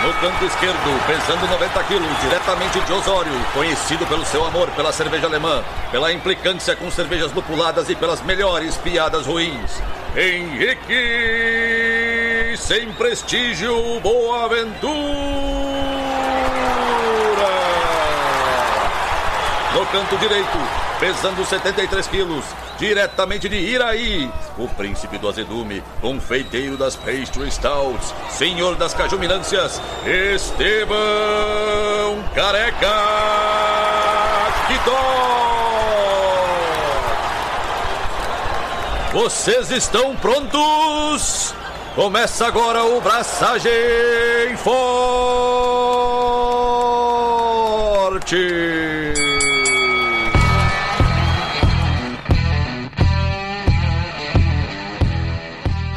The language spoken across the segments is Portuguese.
No canto esquerdo, pesando 90 quilos, diretamente de Osório, conhecido pelo seu amor pela cerveja alemã, pela implicância com cervejas lupuladas e pelas melhores piadas ruins, Henrique Sem Prestígio Boaventura. No canto direito, pesando 73 quilos, diretamente de Iraí, o príncipe do azedume, confeiteiro das pastry stouts, senhor das cajuminâncias, Estevão Careca Quitó. Vocês estão prontos? Começa agora o Braçagem Forte.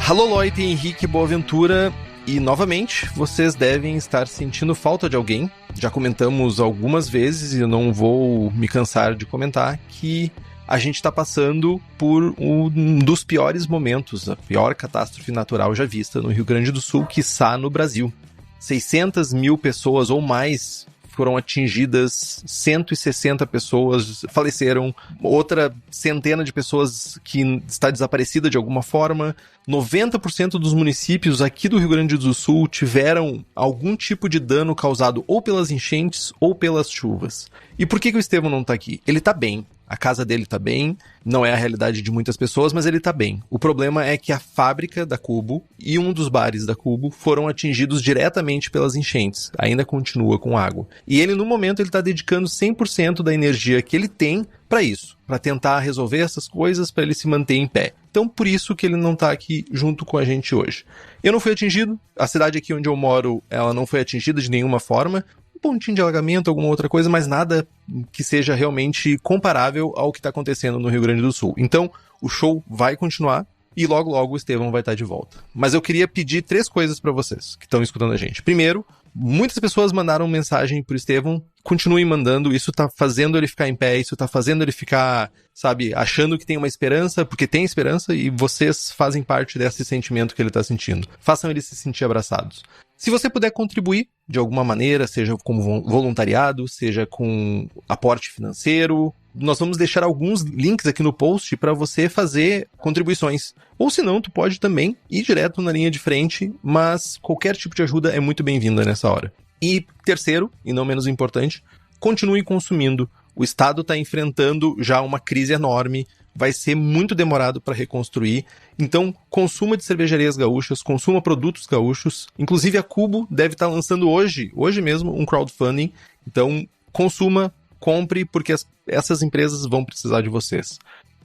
Alô, Loite, Henrique Boaventura, e novamente vocês devem estar sentindo falta de alguém. Já comentamos algumas vezes e eu não vou me cansar de comentar que a gente está passando por um dos piores momentos, a pior catástrofe natural já vista no Rio Grande do Sul, quiçá no Brasil. 600 mil pessoas ou mais foram atingidas, 160 pessoas faleceram, outra centena de pessoas que está desaparecida de alguma forma. 90% dos municípios aqui do Rio Grande do Sul tiveram algum tipo de dano causado ou pelas enchentes ou pelas chuvas. E por que o Estevão não está aqui? Ele está bem. A casa dele tá bem, não é a realidade de muitas pessoas, mas ele tá bem. O problema é que a fábrica da Cubo e um dos bares da Cubo foram atingidos diretamente pelas enchentes. Ainda continua com água. E ele, no momento, ele tá dedicando 100% da energia que ele tem para isso, para tentar resolver essas coisas, para ele se manter em pé. Então, por isso que ele não tá aqui junto com a gente hoje. Eu não fui atingido, a cidade aqui onde eu moro, ela não foi atingida de nenhuma forma. Um pontinho de alagamento, alguma outra coisa, mas nada que seja realmente comparável ao que está acontecendo no Rio Grande do Sul. Então, o show vai continuar e logo logo o Estevão vai estar de volta. Mas eu queria pedir 3 coisas para vocês que estão escutando a gente. Primeiro, muitas pessoas mandaram mensagem pro Estevão, continuem mandando, isso tá fazendo ele ficar em pé, isso tá fazendo ele ficar, sabe, achando que tem uma esperança, porque tem esperança e vocês fazem parte desse sentimento que ele tá sentindo. Façam ele se sentir abraçados. Se você puder contribuir de alguma maneira, seja como voluntariado, seja com aporte financeiro, nós vamos deixar alguns links aqui no post para você fazer contribuições. Ou se não, tu pode também ir direto na linha de frente, mas qualquer tipo de ajuda é muito bem-vinda nessa hora. E terceiro, e não menos importante, continue consumindo. O Estado está enfrentando já uma crise enorme, vai ser muito demorado para reconstruir. Então, consuma de cervejarias gaúchas, consuma produtos gaúchos. Inclusive, a Cubo deve estar lançando hoje mesmo, um crowdfunding. Então, consuma, compre, porque essas empresas vão precisar de vocês.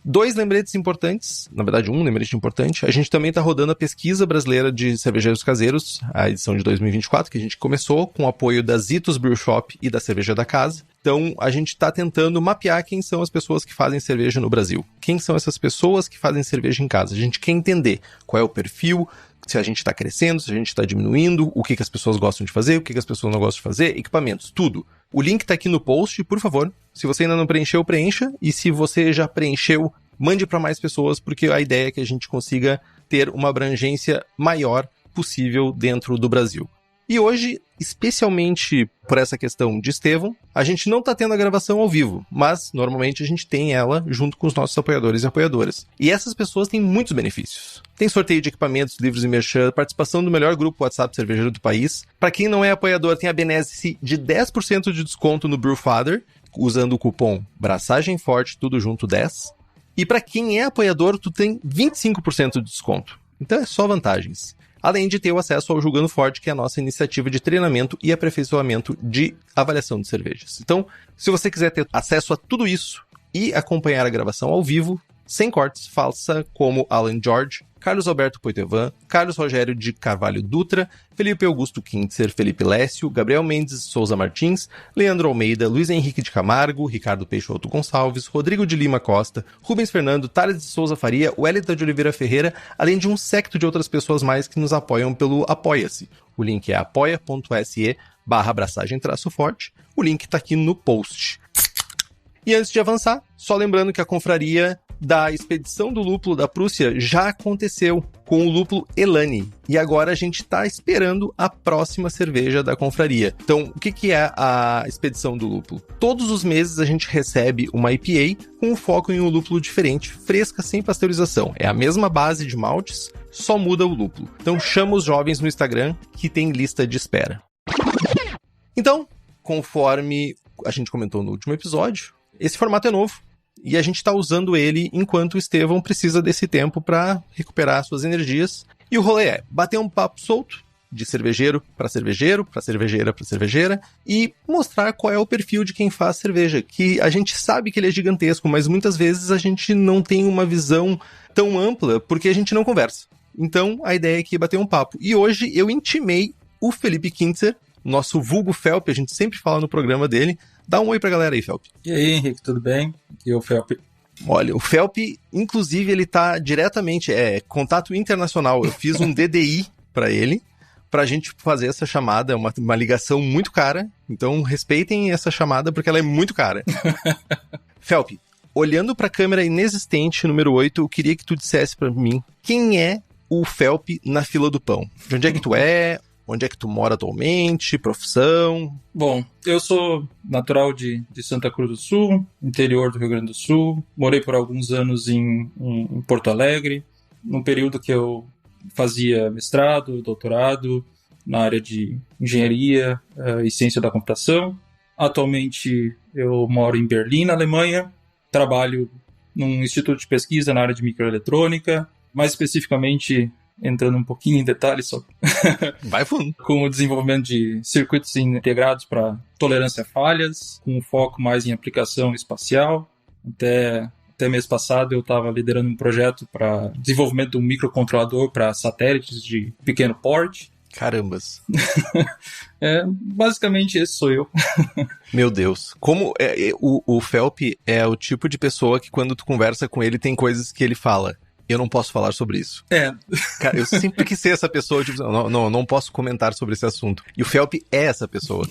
2 lembretes importantes, na verdade um lembrete importante, a gente também está rodando a pesquisa brasileira de cervejeiros caseiros, a edição de 2024, que a gente começou com o apoio da Zitos Brew Shop e da Cerveja da Casa. Então a gente está tentando mapear quem são as pessoas que fazem cerveja no Brasil. Quem são essas pessoas que fazem cerveja em casa? A gente quer entender qual é o perfil, se a gente está crescendo, se a gente está diminuindo, o que as pessoas gostam de fazer, o que as pessoas não gostam de fazer, equipamentos, tudo. O link está aqui no post, por favor. Se você ainda não preencheu, preencha. E se você já preencheu, mande para mais pessoas, porque a ideia é que a gente consiga ter uma abrangência maior possível dentro do Brasil. E hoje, especialmente por essa questão de Estevão, a gente não está tendo a gravação ao vivo, mas normalmente a gente tem ela junto com os nossos apoiadores e apoiadoras. E essas pessoas têm muitos benefícios. Tem sorteio de equipamentos, livros e merchan, participação do melhor grupo WhatsApp cervejeiro do país. Para quem não é apoiador, tem a benesse de 10% de desconto no Brewfather, usando o cupom BraçagemForte, tudo junto 10. E para quem é apoiador, tu tem 25% de desconto. Então é só vantagens. Além de ter o acesso ao Julgando Forte, que é a nossa iniciativa de treinamento e aperfeiçoamento de avaliação de cervejas. Então, se você quiser ter acesso a tudo isso e acompanhar a gravação ao vivo, sem cortes, faça como Alan George, Carlos Alberto Poitevin, Carlos Rogério de Carvalho Dutra, Felipe Augusto Kintzer, Felipe Lécio, Gabriel Mendes Souza Martins, Leandro Almeida, Luiz Henrique de Camargo, Ricardo Peixoto Gonçalves, Rodrigo de Lima Costa, Rubens Fernando, Thales de Souza Faria, Wellington de Oliveira Ferreira, além de um séquito de outras pessoas mais que nos apoiam pelo Apoia-se. O link é apoia.se/abraçagem-forte. O link está aqui no post. E antes de avançar, só lembrando que a confraria da expedição do lúpulo da Prússia já aconteceu com o lúpulo Elane. E agora a gente está esperando a próxima cerveja da confraria. Então, o que é a expedição do lúpulo? Todos os meses a gente recebe uma IPA com foco em um lúpulo diferente, fresca, sem pasteurização. É a mesma base de maltes, só muda o lúpulo. Então, chama os jovens no Instagram que tem lista de espera. Então, conforme a gente comentou no último episódio, esse formato é novo. E a gente está usando ele enquanto o Estevão precisa desse tempo para recuperar suas energias. E o rolê é bater um papo solto, de cervejeiro, para cervejeira, para cervejeira, e mostrar qual é o perfil de quem faz cerveja. Que a gente sabe que ele é gigantesco, mas muitas vezes a gente não tem uma visão tão ampla porque a gente não conversa. Então, a ideia aqui é bater um papo. E hoje eu intimei o Felipe Kintzer, nosso vulgo Felp, a gente sempre fala no programa dele. Dá um oi pra galera aí, Felp. E aí, Henrique, tudo bem? Aqui é o Felp. Olha, o Felp, inclusive, ele tá diretamente, contato internacional. Eu fiz um DDI pra ele, pra gente fazer essa chamada, uma ligação muito cara. Então, respeitem essa chamada, porque ela é muito cara. Felp, olhando pra câmera inexistente, número 8, eu queria que tu dissesse pra mim quem é o Felp na fila do pão. De onde é que tu é? Onde é que tu mora atualmente? Profissão? Bom, eu sou natural de Santa Cruz do Sul, interior do Rio Grande do Sul. Morei por alguns anos em Porto Alegre, num período que eu fazia mestrado, doutorado na área de engenharia e ciência da computação. Atualmente eu moro em Berlim, na Alemanha. Trabalho num instituto de pesquisa na área de microeletrônica, mais especificamente entrando um pouquinho em detalhes só. Vai fundo. Com o desenvolvimento de circuitos integrados para tolerância a falhas, com um foco mais em aplicação espacial. Até mês passado eu estava liderando um projeto para desenvolvimento de um microcontrolador para satélites de pequeno porte. Carambas. Basicamente esse sou eu. Meu Deus. Como o Felp é o tipo de pessoa que quando tu conversa com ele tem coisas que ele fala: eu não posso falar sobre isso. Cara, eu sempre quis ser essa pessoa, tipo, não posso comentar sobre esse assunto. E o Felp é essa pessoa.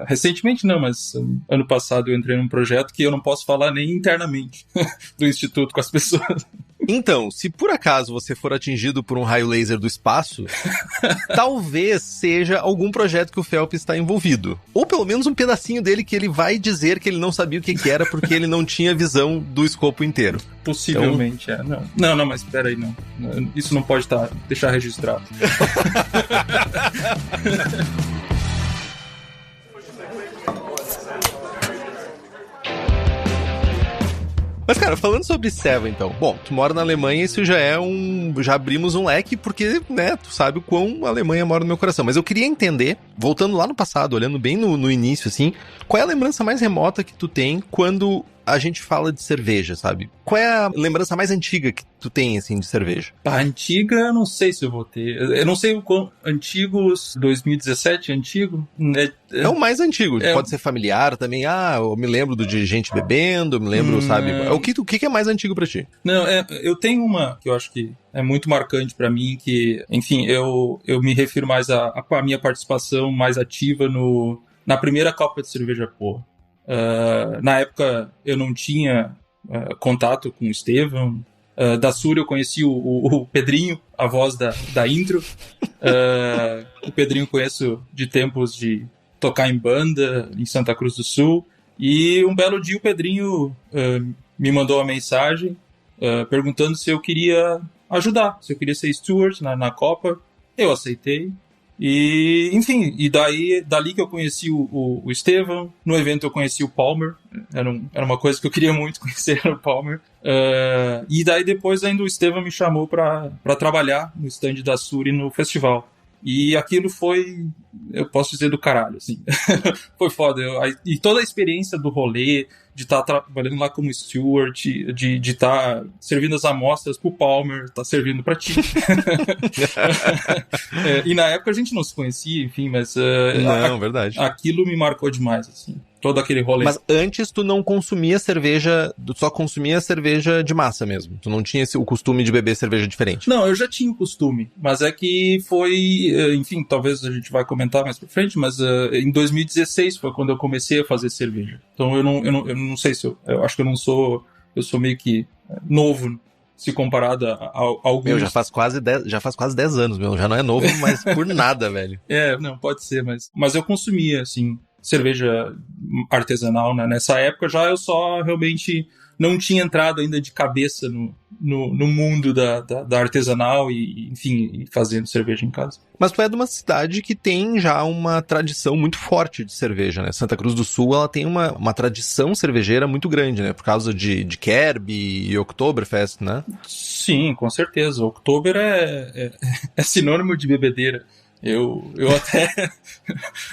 Recentemente não, mas ano passado eu entrei num projeto que eu não posso falar nem internamente do instituto com as pessoas. Então, se por acaso você for atingido por um raio laser do espaço, talvez seja algum projeto que o Felp está envolvido. Ou pelo menos um pedacinho dele que ele vai dizer que ele não sabia o que era porque ele não tinha visão do escopo inteiro. Possivelmente, então... Não, mas espera aí, não. Isso não pode deixar registrado. Mas, cara, falando sobre Seva, então. Bom, tu mora na Alemanha, isso já é já abrimos um leque, porque, né, tu sabe o quão a Alemanha mora no meu coração. Mas eu queria entender, voltando lá no passado, olhando bem no início, assim, qual é a lembrança mais remota que tu tem quando a gente fala de cerveja, sabe? Qual é a lembrança mais antiga que tu tem, assim, de cerveja? Antiga, eu não sei se eu vou ter. Eu não sei o quão antigos, 2017, antigo? É o mais antigo, pode ser familiar também. Eu me lembro de gente bebendo, eu me lembro, sabe? O que é mais antigo pra ti? Não, eu tenho uma que eu acho que é muito marcante pra mim, que, enfim, eu me refiro mais a minha participação mais ativa na primeira Copa de Cerveja Porra. Na época eu não tinha contato com o Estevão. Da Sur eu conheci o Pedrinho, a voz da intro. O Pedrinho conheço de tempos de tocar em banda em Santa Cruz do Sul. E um belo dia o Pedrinho me mandou uma mensagem perguntando se eu queria ajudar, se eu queria ser steward na Copa. Eu aceitei. E, enfim, dali que eu conheci o Estevão. No evento eu conheci o Palmer. Era uma coisa que eu queria muito conhecer, o Palmer. E daí depois ainda o Estevão me chamou para trabalhar no stand da Suri no festival. E aquilo foi, eu posso dizer, do caralho, assim. Foi foda. E toda a experiência do rolê, de estar trabalhando lá como steward, de estar servindo as amostras pro Palmer, estar servindo pra ti. E na época a gente não se conhecia, enfim, mas... verdade. Aquilo me marcou demais, assim. Todo aquele rolê. Mas antes tu não consumia cerveja, tu só consumia cerveja de massa mesmo. Tu não tinha o costume de beber cerveja diferente. Não, eu já tinha o costume, mas é que foi, enfim, talvez a gente vai comentar mais pra frente, mas em 2016 foi quando eu comecei a fazer cerveja. Então eu não sei se eu acho que eu sou meio que novo se comparado a alguns. Meu, já faz quase 10 anos, meu. Já não é novo, mas por nada, velho. Não, pode ser, mas eu consumia, assim, cerveja artesanal, né? Nessa época já eu só realmente não tinha entrado ainda de cabeça no mundo da artesanal e, enfim, fazendo cerveja em casa. Mas tu é de uma cidade que tem já uma tradição muito forte de cerveja, né? Santa Cruz do Sul, ela tem uma tradição cervejeira muito grande, né? Por causa de Kerb e Oktoberfest, né? Sim, com certeza. Oktober é sinônimo de bebedeira. Eu até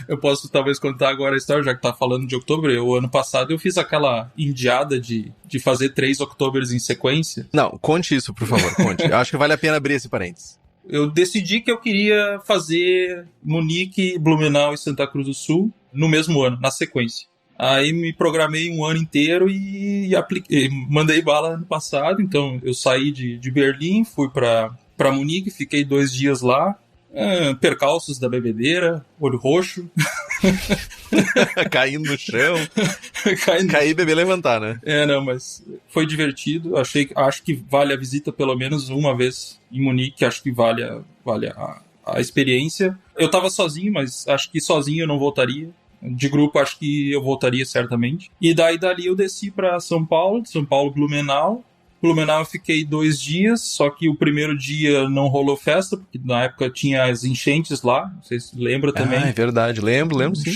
eu posso talvez contar agora a história, já que tá falando de Oktober. Ano passado eu fiz aquela indiada de fazer 3 Oktobers em sequência. Não, conte isso, por favor, conte. Eu acho que vale a pena abrir esse parênteses. Eu decidi que eu queria fazer Munique, Blumenau e Santa Cruz do Sul no mesmo ano, na sequência. Aí me programei um ano inteiro e apliquei, mandei bala ano passado. Então eu saí de Berlim, fui para Munique, fiquei 2 dias lá. Percalços da bebedeira, olho roxo. Caindo no chão. Cair, beber, levantar, né? Não, mas foi divertido. Acho que vale a visita pelo menos uma vez em Munique. Acho que vale a experiência. Eu tava sozinho, mas acho que sozinho eu não voltaria. De grupo, acho que eu voltaria certamente. E dali eu desci para São Paulo, Blumenau. Blumenau eu fiquei 2 dias, só que o primeiro dia não rolou festa, porque na época tinha as enchentes lá, não sei se lembra também. É verdade, lembro sim.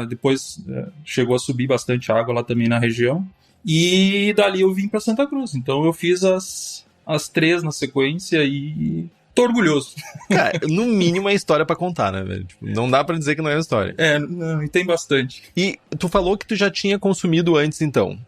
Depois chegou a subir bastante água lá também na região. E dali eu vim para Santa Cruz, então eu fiz as 3 na sequência e tô orgulhoso. Cara, no mínimo é história pra contar, né, velho? Tipo, não dá pra dizer que não é história. Não, e tem bastante. E tu falou que tu já tinha consumido antes, então.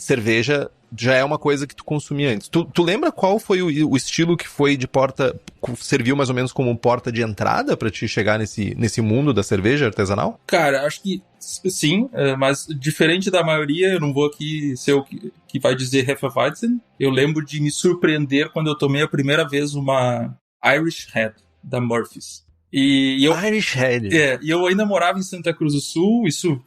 Cerveja já é uma coisa que tu consumia antes. Tu lembra qual foi o estilo que foi de porta... Serviu mais ou menos como porta de entrada pra te chegar nesse mundo da cerveja artesanal? Cara, acho que sim, mas diferente da maioria, eu não vou aqui ser o que vai dizer Hefeweizen. Eu lembro de me surpreender quando eu tomei a primeira vez uma Irish Red da Murphy's. Irish Red. E eu ainda morava em Santa Cruz do Sul, isso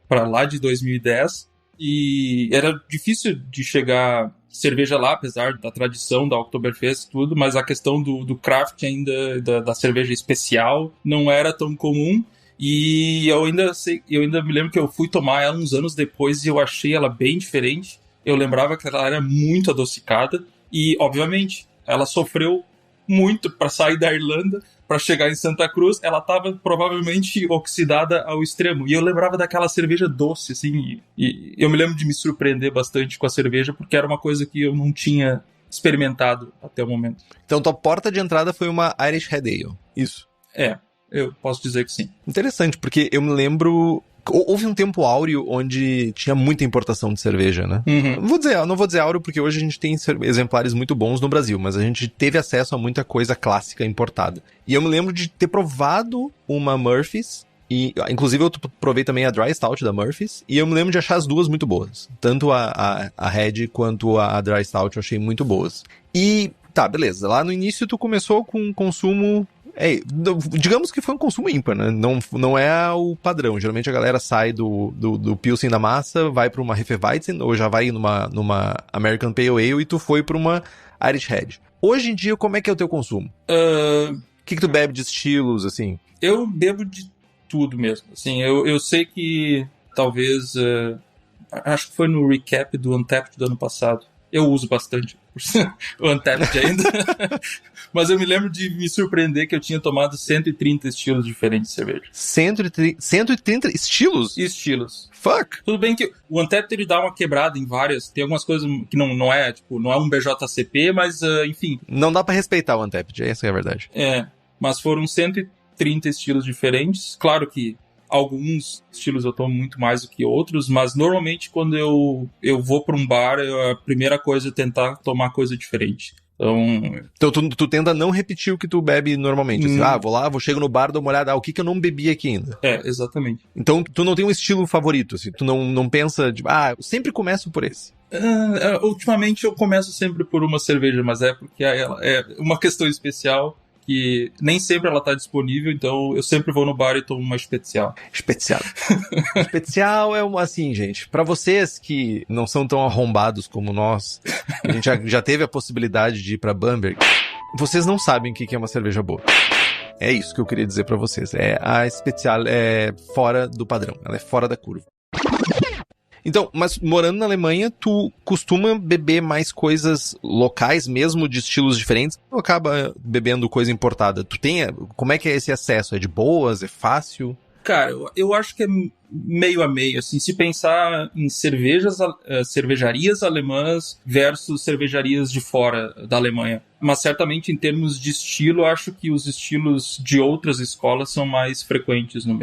para lá de 2010, e era difícil de chegar cerveja lá, apesar da tradição da Oktoberfest e tudo, mas a questão do craft ainda, da cerveja especial, não era tão comum. E eu ainda me lembro que eu fui tomar ela uns anos depois e eu achei ela bem diferente. Eu lembrava que ela era muito adocicada e, obviamente, ela sofreu muito para sair da Irlanda, para chegar em Santa Cruz. Ela estava provavelmente oxidada ao extremo. E eu lembrava daquela cerveja doce, assim. E eu me lembro de me surpreender bastante com a cerveja, porque era uma coisa que eu não tinha experimentado até o momento. Então, tua porta de entrada foi uma Irish Red Ale. Isso. Eu posso dizer que sim. Interessante, porque eu me lembro... Houve um tempo áureo onde tinha muita importação de cerveja, né? Uhum. Não vou dizer áureo porque hoje a gente tem exemplares muito bons no Brasil, mas a gente teve acesso a muita coisa clássica importada. E eu me lembro de ter provado uma Murphy's, e inclusive eu provei também a Dry Stout da Murphy's, e eu me lembro de achar as duas muito boas. Tanto a Red quanto a Dry Stout eu achei muito boas. E, tá, beleza. Lá no início tu começou com um consumo... digamos que foi um consumo ímpar, né? Não é o padrão. Geralmente a galera sai do Pilsen da massa, vai pra uma Hefeweizen, ou já vai numa American Pale Ale, e tu foi pra uma Irish Red. Hoje em dia, como é que é o teu consumo? O que tu bebe de estilos, assim? Eu bebo de tudo mesmo. Assim, eu sei que talvez... acho que foi no recap do Untapped do ano passado. Eu uso bastante o Untapped ainda. Mas eu me lembro de me surpreender que eu tinha tomado 130 estilos diferentes de cerveja. 130 estilos? Estilos. Fuck! Tudo bem que o Untapped ele dá uma quebrada em várias. Tem algumas coisas que não é um BJCP, mas enfim. Não dá pra respeitar o Untapped, essa é a verdade. Mas foram 130 estilos diferentes. Claro que alguns estilos eu tomo muito mais do que outros, mas normalmente quando eu vou para um bar, a primeira coisa é tentar tomar coisa diferente. Então tu tenta não repetir o que tu bebe normalmente. Assim, chego no bar, dou uma olhada, o que eu não bebi aqui ainda. Exatamente. Então tu não tem um estilo favorito, assim, tu não pensa, eu sempre começo por esse. Ultimamente eu começo sempre por uma cerveja, mas é porque ela é uma questão especial que nem sempre ela tá disponível, então eu sempre vou no bar e tomo uma especial. Especial. Especial é assim, gente, pra vocês que não são tão arrombados como nós, a gente já teve a possibilidade de ir pra Bamberg, vocês não sabem o que é uma cerveja boa. É isso que eu queria dizer pra vocês. A especial é fora do padrão, ela é fora da curva. Então, mas morando na Alemanha, tu costuma beber mais coisas locais mesmo, de estilos diferentes, ou acaba bebendo coisa importada? Como é que é esse acesso? É de boas? É fácil? Cara, eu acho que é meio a meio, assim, se pensar em cervejarias alemãs versus cervejarias de fora da Alemanha. Mas certamente em termos de estilo, acho que os estilos de outras escolas são mais frequentes no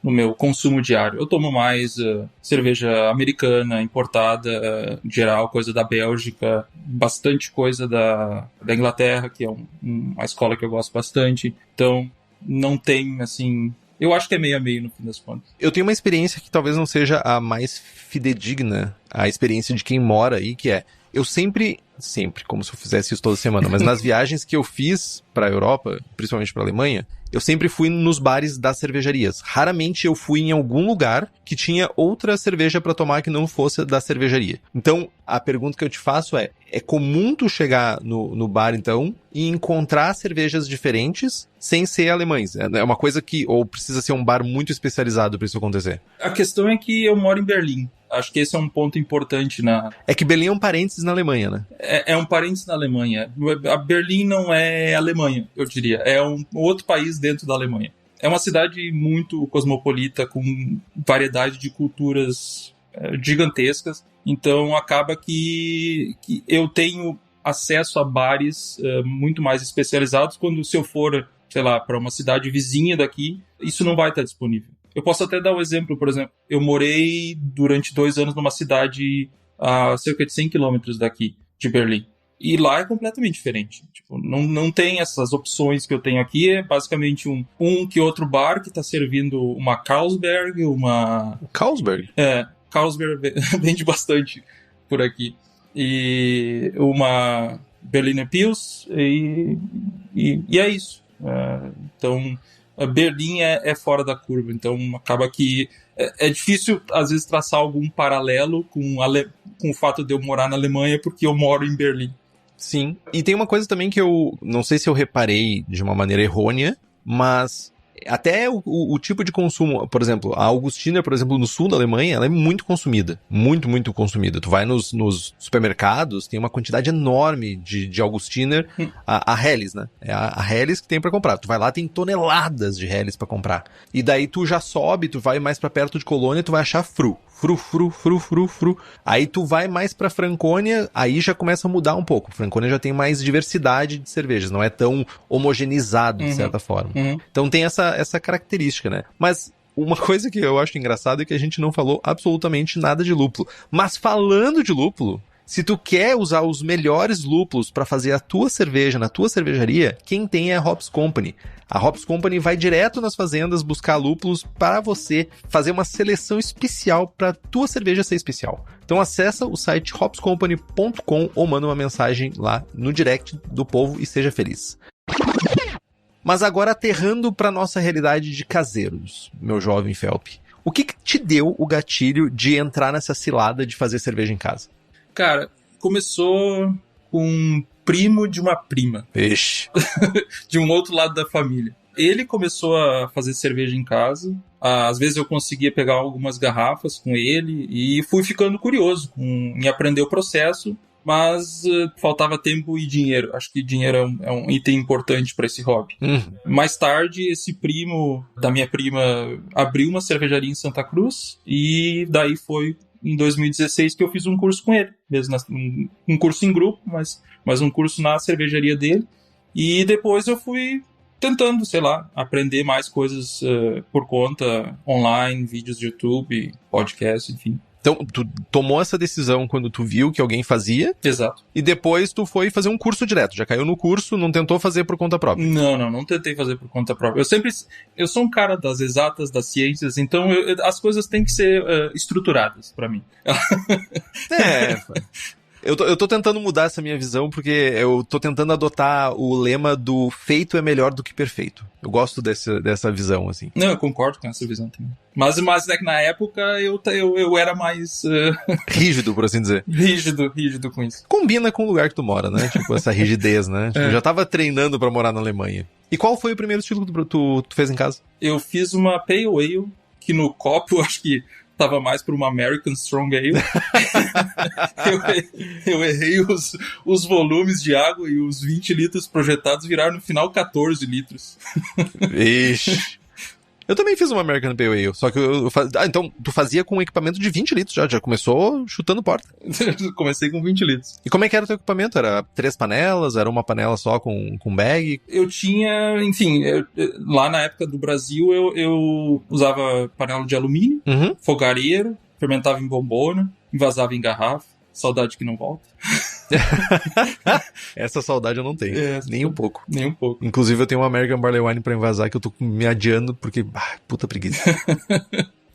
meu consumo diário. Eu tomo mais cerveja americana, importada, em geral, coisa da Bélgica, bastante coisa da Inglaterra, que é uma escola que eu gosto bastante. Então, não tem, assim... Eu acho que é meio a meio, no fim das contas. Eu tenho uma experiência que talvez não seja a mais fidedigna, a experiência de quem mora aí, que é... Eu sempre, como se eu fizesse isso toda semana, mas nas viagens que eu fiz pra Europa, principalmente pra Alemanha, eu sempre fui nos bares das cervejarias. Raramente eu fui em algum lugar que tinha outra cerveja pra tomar que não fosse da cervejaria. Então, a pergunta que eu te faço é comum tu chegar no bar, então, e encontrar cervejas diferentes sem ser alemães? É uma coisa que, ou precisa ser um bar muito especializado pra isso acontecer? A questão é que eu moro em Berlim. Acho que esse é um ponto importante É que Berlim é um parênteses na Alemanha, né? É um parênteses na Alemanha. A Berlim não é Alemanha, eu diria. É um outro país dentro da Alemanha. É uma cidade muito cosmopolita, com variedade de culturas gigantescas. Então acaba que eu tenho acesso a bares muito mais especializados quando, se eu for, sei lá, para uma cidade vizinha daqui, isso não vai estar disponível. Eu posso até dar um exemplo, por exemplo. Eu morei durante 2 anos numa cidade a cerca de 100 quilômetros daqui, de Berlim. E lá é completamente diferente. Tipo, não tem essas opções que eu tenho aqui. É basicamente um que outro bar que está servindo uma Carlsberg, Carlsberg? Carlsberg vende bastante por aqui. E uma Berliner Pils e é isso. Então... Berlim é fora da curva, então acaba que é difícil, às vezes, traçar algum paralelo com o fato de eu morar na Alemanha, porque eu moro em Berlim. Sim, e tem uma coisa também que eu não sei se eu reparei de uma maneira errônea, mas até o tipo de consumo, por exemplo, a Augustiner, por exemplo, no sul da Alemanha, ela é muito consumida, muito, muito consumida. Tu vai nos supermercados, tem uma quantidade enorme de Augustiner, a Helles, né? É a Helles que tem pra comprar. Tu vai lá, tem toneladas de Helles pra comprar. E daí tu já sobe, tu vai mais pra perto de Colônia, tu vai achar Fru. Aí tu vai mais pra Franconia, aí já começa a mudar um pouco. Franconia já tem mais diversidade de cervejas, não é tão homogeneizado, de certa forma. Então tem essa característica, né? Mas uma coisa que eu acho engraçado é que a gente não falou absolutamente nada de lúpulo. Mas falando de lúpulo, se tu quer usar os melhores lúpulos para fazer a tua cerveja na tua cervejaria, quem tem é a Hops Company. A Hops Company vai direto nas fazendas buscar lúpulos para você fazer uma seleção especial para tua cerveja ser especial. Então acessa o site hopscompany.com ou manda uma mensagem lá no direct do povo e seja feliz. Mas agora aterrando para nossa realidade de caseiros, meu jovem Felp. O que te deu o gatilho de entrar nessa cilada de fazer cerveja em casa? Cara, começou com um primo de uma prima. Ixi. De um outro lado da família. Ele começou a fazer cerveja em casa. Às vezes eu conseguia pegar algumas garrafas com ele e fui ficando curioso em aprender o processo, mas faltava tempo e dinheiro. Acho que dinheiro é um item importante para esse hobby. Mais tarde, esse primo da minha prima abriu uma cervejaria em Santa Cruz e daí foi em 2016 que eu fiz um curso com ele, mesmo um curso em grupo, mas um curso na cervejaria dele, e depois eu fui tentando, sei lá, aprender mais coisas por conta, online, vídeos de YouTube, podcast, enfim. Então, tu tomou essa decisão quando tu viu que alguém fazia? Exato. E depois tu foi fazer um curso direto, já caiu no curso, não tentou fazer por conta própria? Não tentei fazer por conta própria. Eu sou um cara das exatas, das ciências, então as coisas têm que ser estruturadas pra mim. Eu tô tentando mudar essa minha visão porque eu tô tentando adotar o lema do feito é melhor do que perfeito. Eu gosto dessa visão, assim. Não, eu concordo com essa visão também. Mas né, que na época eu era mais... rígido, por assim dizer. Rígido com isso. Combina com o lugar que tu mora, né? Tipo, essa rigidez, né? Tipo, eu já tava treinando pra morar na Alemanha. E qual foi o primeiro estilo que tu fez em casa? Eu fiz uma Pale Ale, que no copo eu acho que tava mais para uma American Strong Ale. eu errei os volumes de água e os 20 litros projetados viraram no final 14 litros. Ixi. Eu também fiz uma American Pale Ale, só que então tu fazia com um equipamento de 20 litros já começou chutando porta. Comecei com 20 litros. E como é que era o teu equipamento? Era 3 panelas? Era uma panela só com bag? Eu tinha, enfim, lá na época do Brasil eu usava panela de alumínio, fogareiro, fermentava em bombona, envasava em garrafa. Saudade que não volta. Essa saudade eu não tenho. Nem um pouco. Nem um pouco. Inclusive eu tenho uma American Barley Wine pra envasar que eu tô me adiando porque... puta preguiça.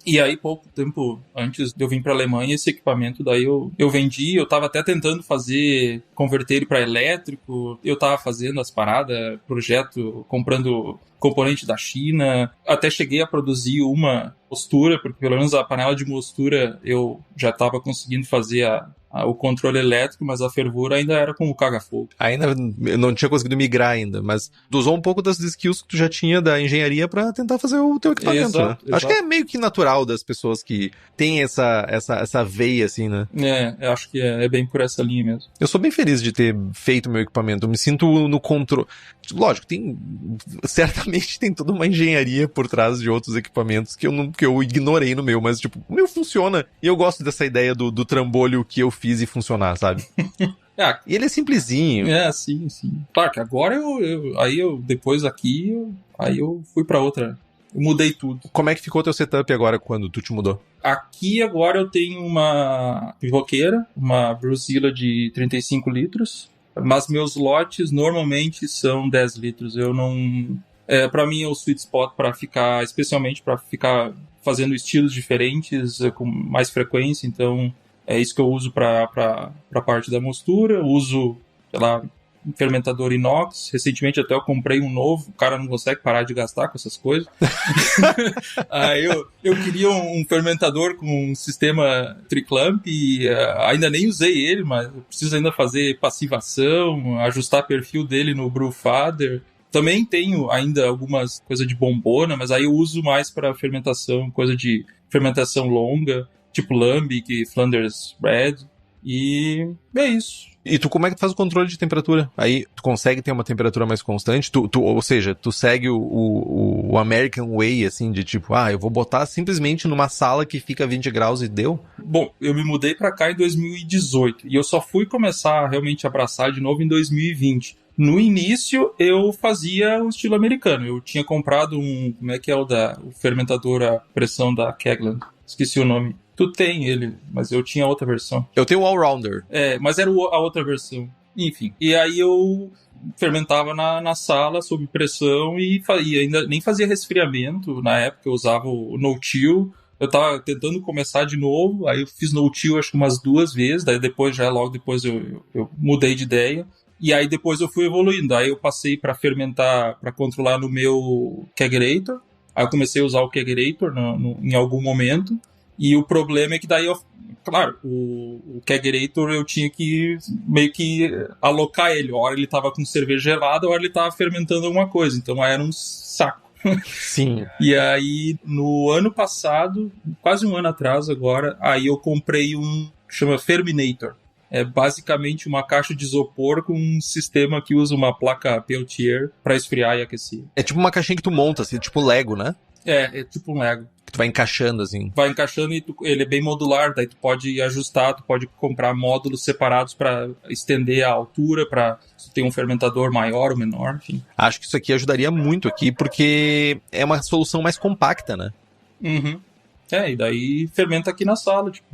E aí, pouco tempo antes de eu vir pra Alemanha, esse equipamento daí eu vendi. Eu tava até tentando converter ele pra elétrico. Eu tava fazendo as paradas, projeto, comprando componente da China. Até cheguei a produzir uma mostura, porque pelo menos a panela de mostura eu já tava conseguindo fazer o controle elétrico, mas a fervura ainda era com o caga-fogo. Ainda não tinha conseguido migrar ainda, mas tu usou um pouco das skills que tu já tinha da engenharia pra tentar fazer o teu equipamento, exato, né? Acho que é meio que natural das pessoas que têm essa veia, assim, né? Eu acho que é bem por essa linha mesmo. Eu sou bem feliz de ter feito meu equipamento, eu me sinto no controle. Lógico, certamente tem toda uma engenharia por trás de outros equipamentos que eu ignorei no meu, mas tipo, o meu funciona e eu gosto dessa ideia do trambolho que eu fiz e funcionar, sabe? E ele é simplesinho. Sim. Claro que agora depois aqui, aí eu fui pra outra. Eu mudei tudo. Como é que ficou teu setup agora quando tu te mudou? Aqui agora eu tenho uma pivoqueira, uma Bruzilla de 35 litros, mas meus lotes normalmente são 10 litros. Eu não... pra mim é o sweet spot pra ficar, especialmente pra ficar fazendo estilos diferentes com mais frequência, então é isso que eu uso pra parte da mostura. Eu uso, sei lá, um fermentador inox. Recentemente até eu comprei um novo. O cara não consegue parar de gastar com essas coisas. Aí eu queria um fermentador com um sistema triclamp e ainda nem usei ele, mas eu preciso ainda fazer passivação, ajustar perfil dele no Brewfather. Também tenho ainda algumas coisas de bombona, mas aí eu uso mais para fermentação, coisa de fermentação longa, tipo Lambic, Flanders Red, e é isso. E tu, como é que tu faz o controle de temperatura? Aí, tu consegue ter uma temperatura mais constante? Ou seja, tu segue o American Way, assim, de tipo, eu vou botar simplesmente numa sala que fica 20 graus e deu? Bom, eu me mudei pra cá em 2018, e eu só fui começar a realmente abraçar de novo em 2020. No início, eu fazia o estilo americano. Eu tinha comprado como é que é o fermentador a pressão da Kegland? Esqueci o nome. Tu tem ele, mas eu tinha outra versão. Eu tenho o Allrounder. Mas era a outra versão. Enfim. E aí eu fermentava na sala, sob pressão, e ainda nem fazia resfriamento. Na época eu usava o no-chill. Eu tava tentando começar de novo, aí eu fiz no-chill acho que umas 2 vezes, daí logo depois eu mudei de ideia. E aí depois eu fui evoluindo. Aí eu passei para fermentar, para controlar no meu kegerator. Aí eu comecei a usar o kegerator em algum momento. E o problema é que daí claro, o kegerator eu tinha que meio que alocar ele. Uma hora ele tava com cerveja gelada, uma hora ele tava fermentando alguma coisa. Então aí era um saco. Sim. E aí, no ano passado, quase um ano atrás agora, aí eu comprei que chama Ferminator. É basicamente uma caixa de isopor com um sistema que usa uma placa Peltier para esfriar e aquecer. É tipo uma caixinha que tu monta, assim, tipo Lego, né? É tipo um Lego. Que tu vai encaixando, assim. Vai encaixando e ele é bem modular, daí tu pode ajustar, tu pode comprar módulos separados para estender a altura, para ter um fermentador maior ou menor, enfim. Acho que isso aqui ajudaria muito aqui, porque é uma solução mais compacta, né? Uhum. E daí fermenta aqui na sala, tipo...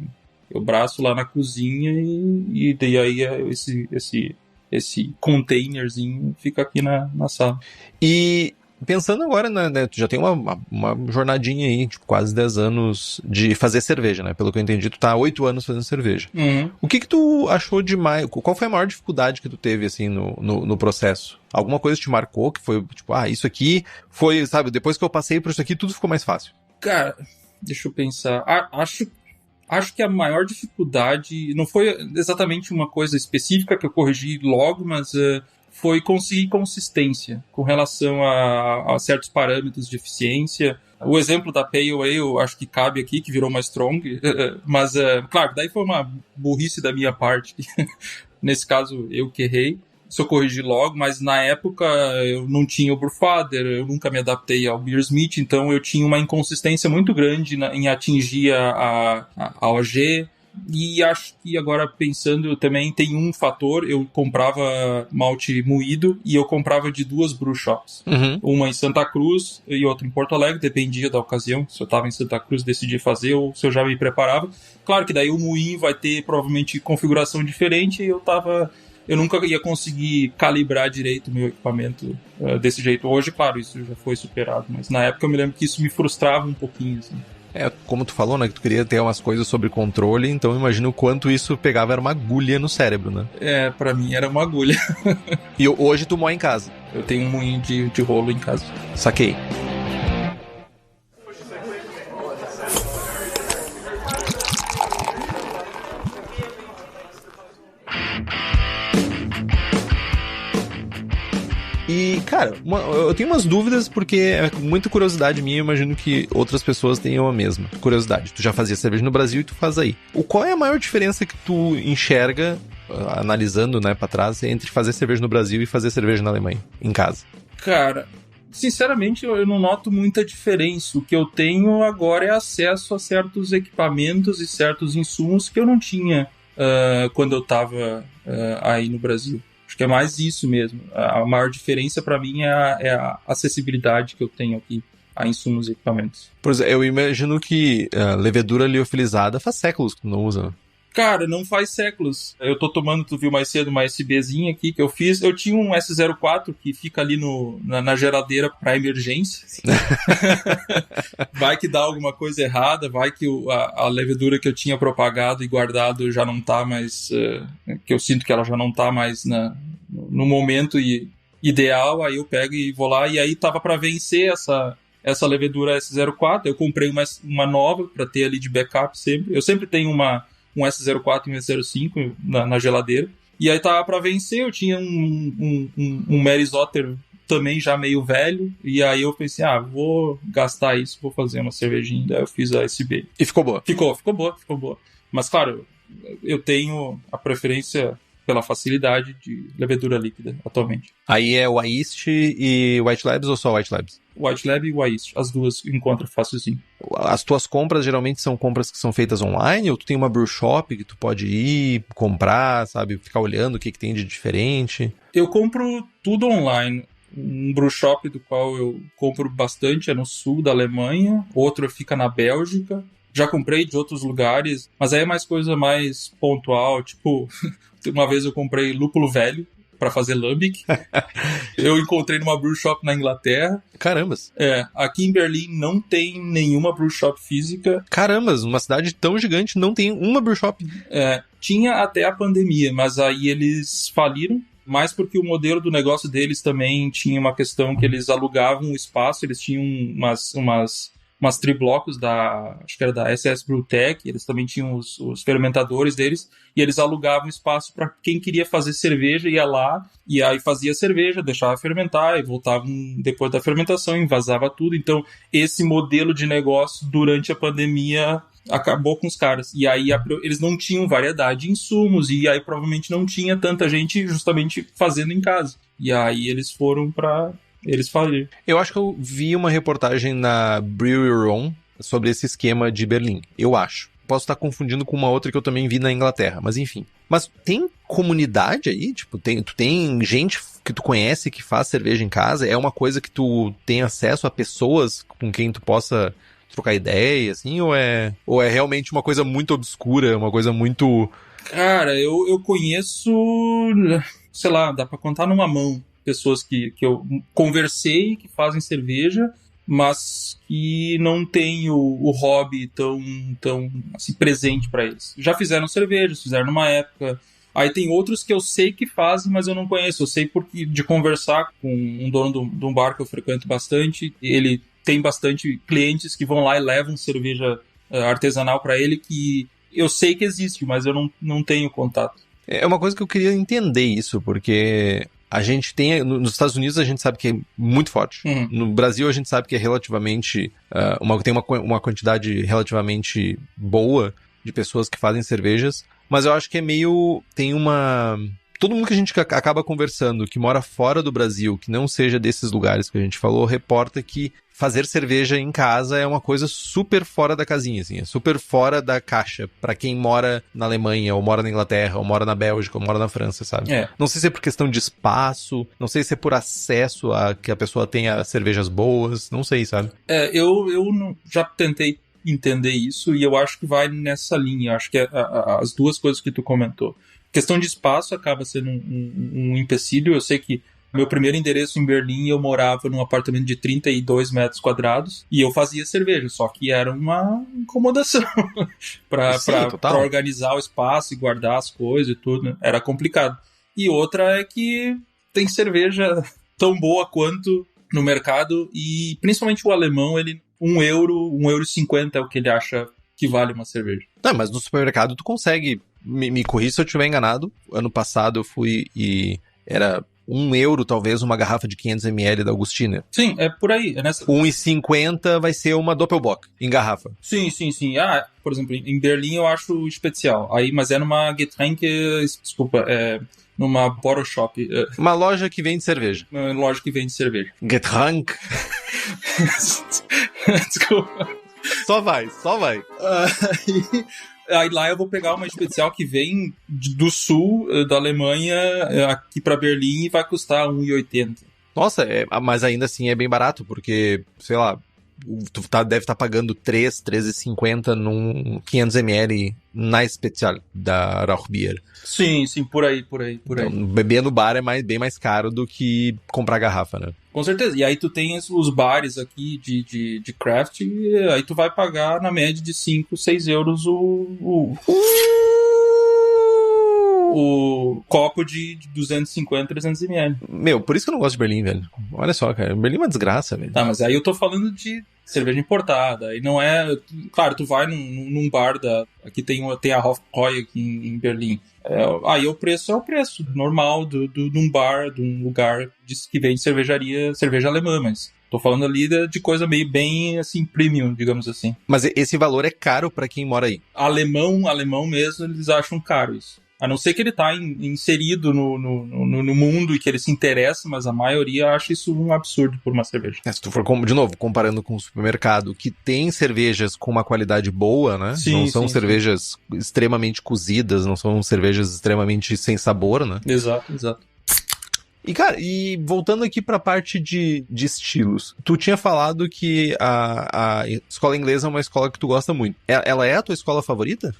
Eu braço lá na cozinha e daí aí esse containerzinho fica aqui na sala. E Pensando agora, né, tu já tem uma jornadinha aí, tipo, quase 10 anos de fazer cerveja, né? Pelo que eu entendi, tu tá há 8 anos fazendo cerveja. Uhum. O que tu achou de mais... Qual foi a maior dificuldade que tu teve, assim, no processo? Alguma coisa te marcou que foi, tipo, isso aqui foi, sabe, depois que eu passei por isso aqui, tudo ficou mais fácil? Cara, deixa eu pensar. Acho que a maior dificuldade não foi exatamente uma coisa específica que eu corrigi logo, mas foi conseguir consistência com relação a certos parâmetros de eficiência. O exemplo da Pale Ale, acho que cabe aqui, que virou uma Strong, mas, claro, daí foi uma burrice da minha parte. Nesse caso, eu que errei. Se eu corrigi logo, mas na época eu não tinha o Brewfather, eu nunca me adaptei ao Beersmith, então eu tinha uma inconsistência muito grande em atingir a OG. E acho que agora pensando também tem um fator, eu comprava malte moído e eu comprava de 2 brew shops. Uhum. Uma em Santa Cruz e outra em Porto Alegre, dependia da ocasião. Se eu estava em Santa Cruz, decidi fazer ou se eu já me preparava. Claro que daí o moinho vai ter provavelmente configuração diferente e eu nunca ia conseguir calibrar direito o meu equipamento desse jeito. Hoje, claro, isso já foi superado, mas na época eu me lembro que isso me frustrava um pouquinho, assim. Como tu falou, né, que tu queria ter umas coisas sobre controle, então eu imagino o quanto isso pegava, era uma agulha no cérebro, né? Pra mim era uma agulha. E hoje tu mora em casa? Eu tenho um moinho de rolo em casa. Saquei. E, cara, eu tenho umas dúvidas porque é muita curiosidade minha, eu imagino que outras pessoas tenham a mesma curiosidade. Tu já fazia cerveja no Brasil e tu faz aí. Qual é a maior diferença que tu enxerga, analisando, né, pra trás, entre fazer cerveja no Brasil e fazer cerveja na Alemanha, em casa? Cara, sinceramente eu não noto muita diferença. O que eu tenho agora é acesso a certos equipamentos e certos insumos que eu não tinha quando eu tava aí no Brasil. Acho que é mais isso mesmo. A maior diferença para mim é a acessibilidade que eu tenho aqui a insumos e equipamentos. Por exemplo, eu imagino que levedura liofilizada faz séculos que tu não usa. Cara, não faz séculos. Eu tô tomando, tu viu mais cedo, uma SBzinha aqui que eu fiz. Eu tinha um S04 que fica ali na geladeira para emergência. Vai que dá alguma coisa errada, vai que a levedura que eu tinha propagado e guardado já não tá mais... que eu sinto que ela já não tá mais no momento ideal, aí eu pego e vou lá. E aí tava para vencer essa levedura S04. Eu comprei uma nova para ter ali de backup sempre. Eu sempre tenho um S04 e um S05 na geladeira. E aí tava pra vencer, eu tinha um Mary's Otter também já meio velho, e aí eu pensei, vou gastar isso, vou fazer uma cervejinha, daí eu fiz a SB. E ficou boa? Ficou boa. Mas claro, eu tenho a preferência pela facilidade de levedura líquida atualmente. Aí é o Yeast e White Labs ou só White Labs? White Lab e o Yeast, as duas encontra facilzinho. As tuas compras geralmente são compras que são feitas online, ou tu tem uma brew shop que tu pode ir, comprar, sabe, ficar olhando o que tem de diferente? Eu compro tudo online. Um brew shop do qual eu compro bastante é no sul da Alemanha, outro fica na Bélgica. Já comprei de outros lugares, mas aí é mais coisa mais pontual, tipo, uma vez eu comprei lúpulo velho para fazer lambic. Eu encontrei numa brew shop na Inglaterra. Carambas. Aqui em Berlim não tem nenhuma brew shop física. Carambas, uma cidade tão gigante não tem uma brew shop. Tinha até a pandemia, mas aí eles faliram. Mais porque o modelo do negócio deles também tinha uma questão que eles alugavam o espaço, eles tinham umas triblocos acho que era da SS Brewtech, eles também tinham os fermentadores deles, e eles alugavam espaço para quem queria fazer cerveja, ia lá, e aí fazia cerveja, deixava fermentar, e voltavam depois da fermentação, envasava tudo. Então, esse modelo de negócio, durante a pandemia, acabou com os caras. E aí eles não tinham variedade de insumos, e aí provavelmente não tinha tanta gente justamente fazendo em casa. E aí eles foram para... Eles faliram. Eu acho que eu vi uma reportagem na Brew Your Own sobre esse esquema de Berlim. Eu acho. Posso estar confundindo com uma outra que eu também vi na Inglaterra, mas enfim. Mas tem comunidade aí? Tipo, tu tem gente que tu conhece que faz cerveja em casa? É uma coisa que tu tem acesso a pessoas com quem tu possa trocar ideia, assim? Ou é realmente uma coisa muito obscura, uma coisa muito... Cara, eu conheço, sei lá, dá pra contar numa mão pessoas que eu conversei, que fazem cerveja, mas que não tem o hobby tão assim, presente para eles. Já fizeram cerveja, fizeram numa época. Aí tem outros que eu sei que fazem, mas eu não conheço. Eu sei porque de conversar com um dono de um bar que eu frequento bastante, ele tem bastante clientes que vão lá e levam cerveja artesanal para ele, que eu sei que existe, mas eu não tenho contato. É uma coisa que eu queria entender isso, porque a gente tem, nos Estados Unidos a gente sabe que é muito forte. Uhum. No Brasil a gente sabe que é relativamente, tem uma quantidade relativamente boa de pessoas que fazem cervejas, mas eu acho que é meio, todo mundo que a gente acaba conversando, que mora fora do Brasil, que não seja desses lugares que a gente falou, reporta que fazer cerveja em casa é uma coisa super fora da casinha, assim, é super fora da caixa pra quem mora na Alemanha, ou mora na Inglaterra, ou mora na Bélgica, ou mora na França, sabe? Não sei se é por questão de espaço, não sei se é por acesso a que a pessoa tenha cervejas boas, não sei, sabe? Eu já tentei entender isso e eu acho que vai nessa linha. Eu acho que as duas coisas que tu comentou. Questão de espaço acaba sendo um empecilho. Eu sei que meu primeiro endereço em Berlim, eu morava num apartamento de 32 metros quadrados e eu fazia cerveja, só que era uma incomodação para organizar o espaço e guardar as coisas e tudo, né? Era complicado. E outra é que tem cerveja tão boa quanto no mercado e principalmente o alemão, ele €1,50 é o que ele acha que vale uma cerveja. Não, mas no supermercado tu consegue, me corrija se eu estiver enganado, ano passado eu fui e era €1 talvez uma garrafa de 500 ml da Augustiner. Sim, é por aí. É nessa... €1,50 vai ser uma Doppelbock em garrafa. Sim. Por exemplo, em Berlim eu acho especial. Aí, mas é numa Getränke, numa bottle shop. Uma loja que vende cerveja. Uma loja que vende cerveja. Getränk. Desculpa. Só vai. Aí lá eu vou pegar uma especial que vem do sul da Alemanha aqui pra Berlim e vai custar €1,80. Nossa, mas ainda assim é bem barato, porque, sei lá, tu deve estar pagando €3,50 num 500 ml na especial da Rauchbier. Sim, por aí. Então, beber no bar é bem mais caro do que comprar garrafa, né? Com certeza. E aí tu tem os bares aqui de craft, e aí tu vai pagar na média de 5, 6 euros o copo de 250, 300 ml. Meu, por isso que eu não gosto de Berlim, velho. Olha só, cara. Berlim é uma desgraça, velho. Tá, mas aí eu tô falando de cerveja importada. E não é... Claro, tu vai num bar aqui tem a Hofbräu aqui em Berlim. Aí o preço é o preço normal de um bar, de um lugar que vende cerveja alemã, mas tô falando ali de coisa meio bem, assim, premium, digamos assim. Mas esse valor é caro pra quem mora aí? Alemão mesmo, eles acham caro isso. A não ser que ele tá inserido no mundo e que ele se interessa, mas a maioria acha isso um absurdo por uma cerveja. Se tu for, de novo, comparando com o supermercado, que tem cervejas com uma qualidade boa, né? Não são cervejas extremamente cozidas, não são cervejas extremamente sem sabor, né? Exato. E, cara, voltando aqui pra parte de estilos, tu tinha falado que a escola inglesa é uma escola que tu gosta muito. Ela é a tua escola favorita?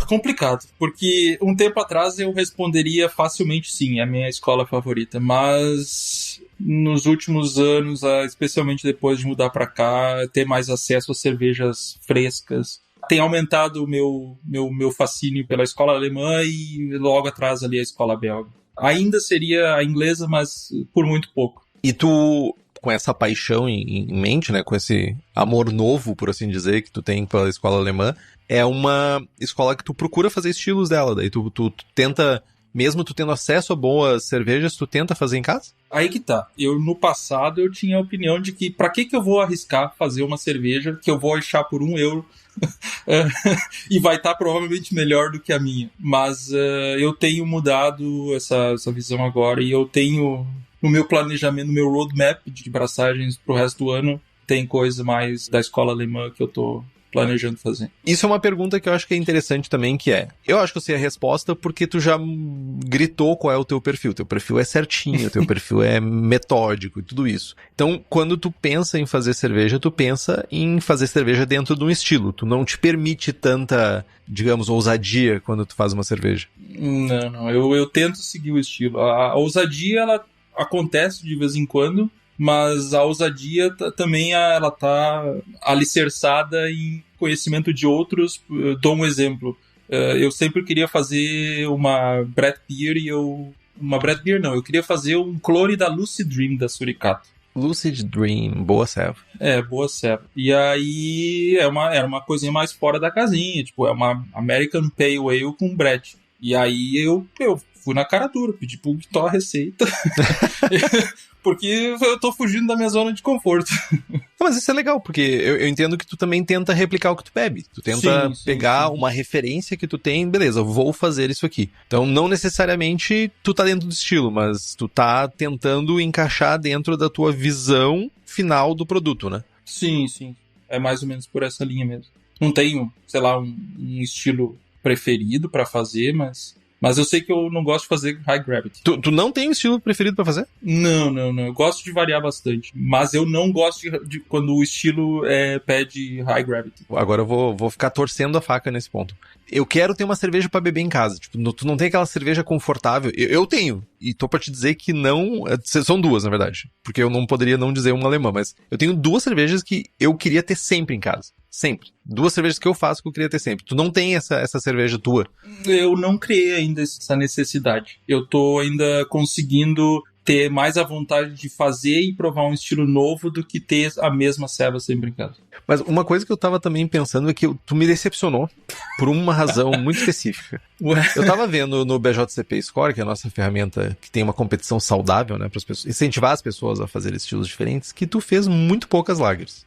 Complicado, porque um tempo atrás eu responderia facilmente sim, é a minha escola favorita, mas nos últimos anos, especialmente depois de mudar pra cá, ter mais acesso a cervejas frescas, tem aumentado o meu fascínio pela escola alemã e logo atrás ali a escola belga. Ainda seria a inglesa, mas por muito pouco. E tu, com essa paixão em mente, né, com esse amor novo, por assim dizer, que tu tem pela escola alemã, é uma escola que tu procura fazer estilos dela, daí tu tenta, mesmo tu tendo acesso a boas cervejas, tu tenta fazer em casa? Aí que tá. No passado, eu tinha a opinião de que pra que eu vou arriscar fazer uma cerveja que eu vou achar por €1 e vai estar provavelmente melhor do que a minha. Mas eu tenho mudado essa visão agora e eu tenho no meu planejamento, no meu roadmap de braçagens pro resto do ano, tem coisa mais da escola alemã que eu tô planejando fazer. Isso é uma pergunta que eu acho que é interessante também, que eu acho que eu sei a resposta porque tu já gritou qual é o teu perfil. Teu perfil é certinho, teu perfil é metódico e tudo isso. Então, quando tu pensa em fazer cerveja, tu pensa em fazer cerveja dentro de um estilo. Tu não te permite tanta, digamos, ousadia quando tu faz uma cerveja. Não. Eu tento seguir o estilo. A ousadia, ela acontece de vez em quando, mas a ousadia também ela tá alicerçada em conhecimento de outros. Eu dou um exemplo. Eu sempre queria fazer uma Brett Beer Uma Brett Beer não, eu queria fazer um clone da Lucid Dream da Suricato. Lucid Dream, boa serva. Boa serva. E aí era uma coisinha mais fora da casinha, tipo, é uma American Pale Ale com Brett. E aí eu fui na cara dura, pedi pro Victor a receita. Porque eu tô fugindo da minha zona de conforto. Mas isso é legal, porque eu entendo que tu também tenta replicar o que tu bebe. Tu tenta pegar uma referência que tu tem, beleza, eu vou fazer isso aqui. Então, não necessariamente tu tá dentro do estilo, mas tu tá tentando encaixar dentro da tua visão final do produto, né? Sim. É mais ou menos por essa linha mesmo. Não tenho, sei lá, um estilo preferido pra fazer, mas eu sei que eu não gosto de fazer high gravity. Tu não tem um estilo preferido pra fazer? Não. Eu gosto de variar bastante. Mas eu não gosto de quando o estilo pede high gravity. Agora eu vou ficar torcendo a faca nesse ponto. Eu quero ter uma cerveja pra beber em casa. Tipo, tu não tem aquela cerveja confortável. Eu tenho. E tô pra te dizer que não... São duas, na verdade. Porque eu não poderia não dizer uma alemã. Mas eu tenho duas cervejas que eu queria ter sempre em casa. Sempre. Duas cervejas que eu faço que eu queria ter sempre. Tu não tem essa cerveja tua? Eu não criei ainda essa necessidade. Eu tô ainda conseguindo ter mais a vontade de fazer e provar um estilo novo do que ter a mesma serva sempre em casa. Mas uma coisa que eu tava também pensando é que tu me decepcionou por uma razão muito específica. Ué? Eu tava vendo no BJCP Score, que é a nossa ferramenta que tem uma competição saudável, né, para as pessoas, incentivar as pessoas a fazerem estilos diferentes, que tu fez muito poucas lagers.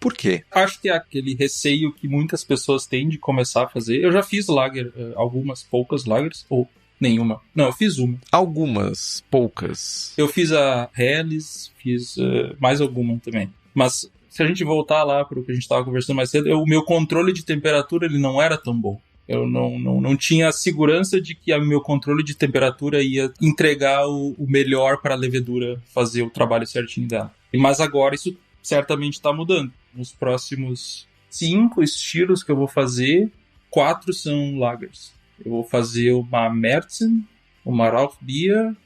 Por quê? Acho que é aquele receio que muitas pessoas têm de começar a fazer. Eu já fiz lager, algumas poucas lagers, ou nenhuma. Não, eu fiz uma. Algumas, poucas. Eu fiz a Helles, fiz mais alguma também. Mas se a gente voltar lá para o que a gente estava conversando mais cedo, o meu controle de temperatura ele não era tão bom. Eu não tinha a segurança de que o meu controle de temperatura ia entregar o melhor para a levedura fazer o trabalho certinho dela. Mas agora isso certamente está mudando. Nos próximos 5 estilos que eu vou fazer, 4 são lagers. Eu vou fazer uma Märzen, uma Rauch Beer,